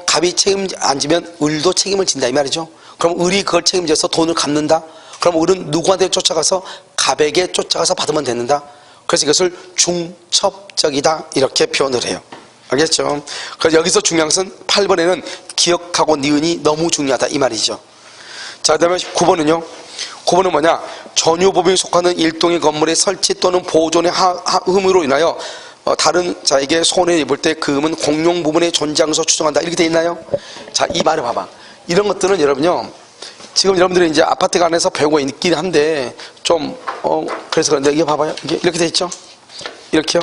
갑이 책임 안 지면 을도 책임을 진다 이 말이죠. 그럼 을이 그걸 책임져서 돈을 갚는다. 그럼 을은 누구한테 쫓아가서 갑에게 쫓아가서 받으면 되는다. 그래서 이것을 중첩적이다 이렇게 표현을 해요. 알겠죠? 그래서 여기서 중요한 것은 8번에는 기억하고 니은이 너무 중요하다 이 말이죠. 자, 그다음에 9번은요. 9번은 뭐냐? 전유법인에 속하는 일동의 건물의 설치 또는 보존의 흠으로 인하여 다른 자에게 손해를 입을 때 그 흠은 공용 부분에 존재한 것으로 추정한다. 이렇게 돼 있나요? 자, 이 말을 봐봐. 이런 것들은 여러분요. 지금 여러분들이 이제 아파트 안에서 배우고 있긴 한데 좀 그래서 그런데 이게 봐봐요. 이게 이렇게 돼 있죠? 이렇게요.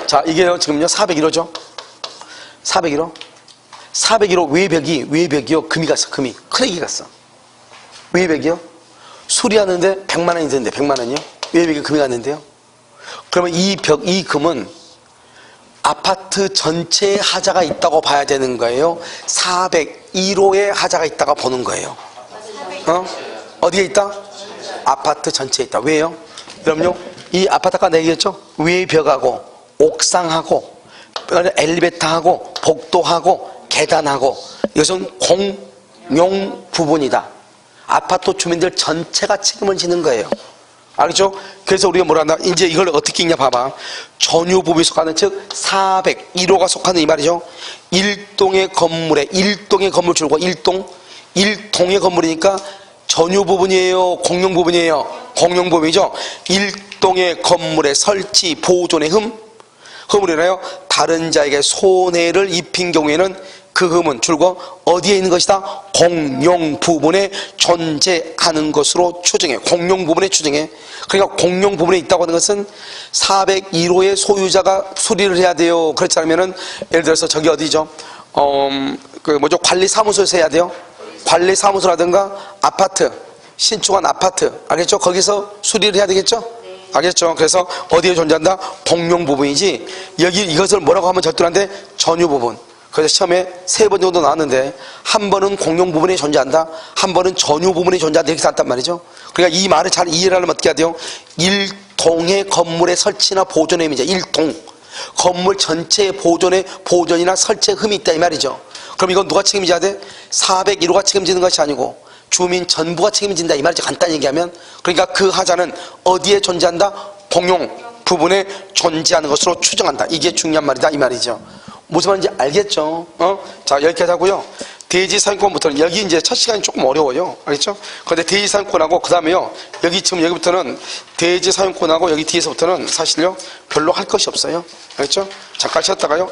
자, 이게요. 지금요. 401호죠. 401호. 401호 외벽이요. 금이 갔어. 크랙이 갔어. 외벽이요. 수리하는데 100만 원이 드는데 100만 원이요. 외벽이 금이 갔는데요. 그러면 이 금은 아파트 전체에 하자가 있다고 봐야 되는 거예요. 401호에 하자가 있다가 보는 거예요. 어디에 있다? 아파트 전체에 있다. 왜요? 그럼요. 이 아파트가 내기겠죠? 외벽하고 옥상하고 엘리베이터하고 복도하고 계단하고 이것은 공용 부분이다. 아파트 주민들 전체가 책임을 지는 거예요. 알겠죠? 그래서 우리가 뭐라 한다? 이제 이걸 어떻게 읽냐 봐봐. 전유 부분에 속하는 즉 401호가 속하는 이 말이죠. 일동의 건물 줄과 일동의 건물이니까 전유 부분이에요, 공용 부분이에요? 공용 부분이죠. 일동의 건물의 설치 보존의 흠으로 인하여 다른 자에게 손해를 입힌 경우에는 그 흠은 줄거 어디에 있는 것이다? 공용 부분에 존재하는 것으로 추정해. 공용 부분에 추정해. 그러니까 공용 부분에 있다고 하는 것은 401호의 소유자가 수리를 해야 돼요. 그렇지 않으면은 예를 들어서 저기 어디죠? 관리사무소에서 해야 돼요. 관리사무소라든가 아파트, 신축한 아파트, 알겠죠? 거기서 수리를 해야 되겠죠? 알겠죠? 그래서 어디에 존재한다? 공용 부분이지. 여기 이것을 뭐라고 하면 절대로 안 돼? 전유 부분. 그래서 시험에 3번 정도 나왔는데 한 번은 공용 부분에 존재한다, 한 번은 전유 부분에 존재한다 이렇게 나왔단 말이죠. 그러니까 이 말을 잘 이해를 하려면 어떻게 해야 돼요? 일동의 건물의 설치나 보존의 흠이죠. 일동 건물 전체의 보존이나 설치의 흠이 있다 이 말이죠. 그럼 이건 누가 책임져야 돼? 401호가 책임지는 것이 아니고 주민 전부가 책임진다 이 말이죠. 간단히 얘기하면. 그러니까 그 하자는 어디에 존재한다? 공용 부분에 존재하는 것으로 추정한다. 이게 중요한 말이다 이 말이죠. 무슨 말인지 알겠죠? 자, 여기까지 하고요. 대지사용권부터는 여기 이제 첫 시간이 조금 어려워요. 알겠죠? 그런데 대지사용권하고 그 다음에요. 여기부터는 대지사용권하고 여기 뒤에서부터는 사실요 별로 할 것이 없어요. 알겠죠? 잠깐 쉬었다가요.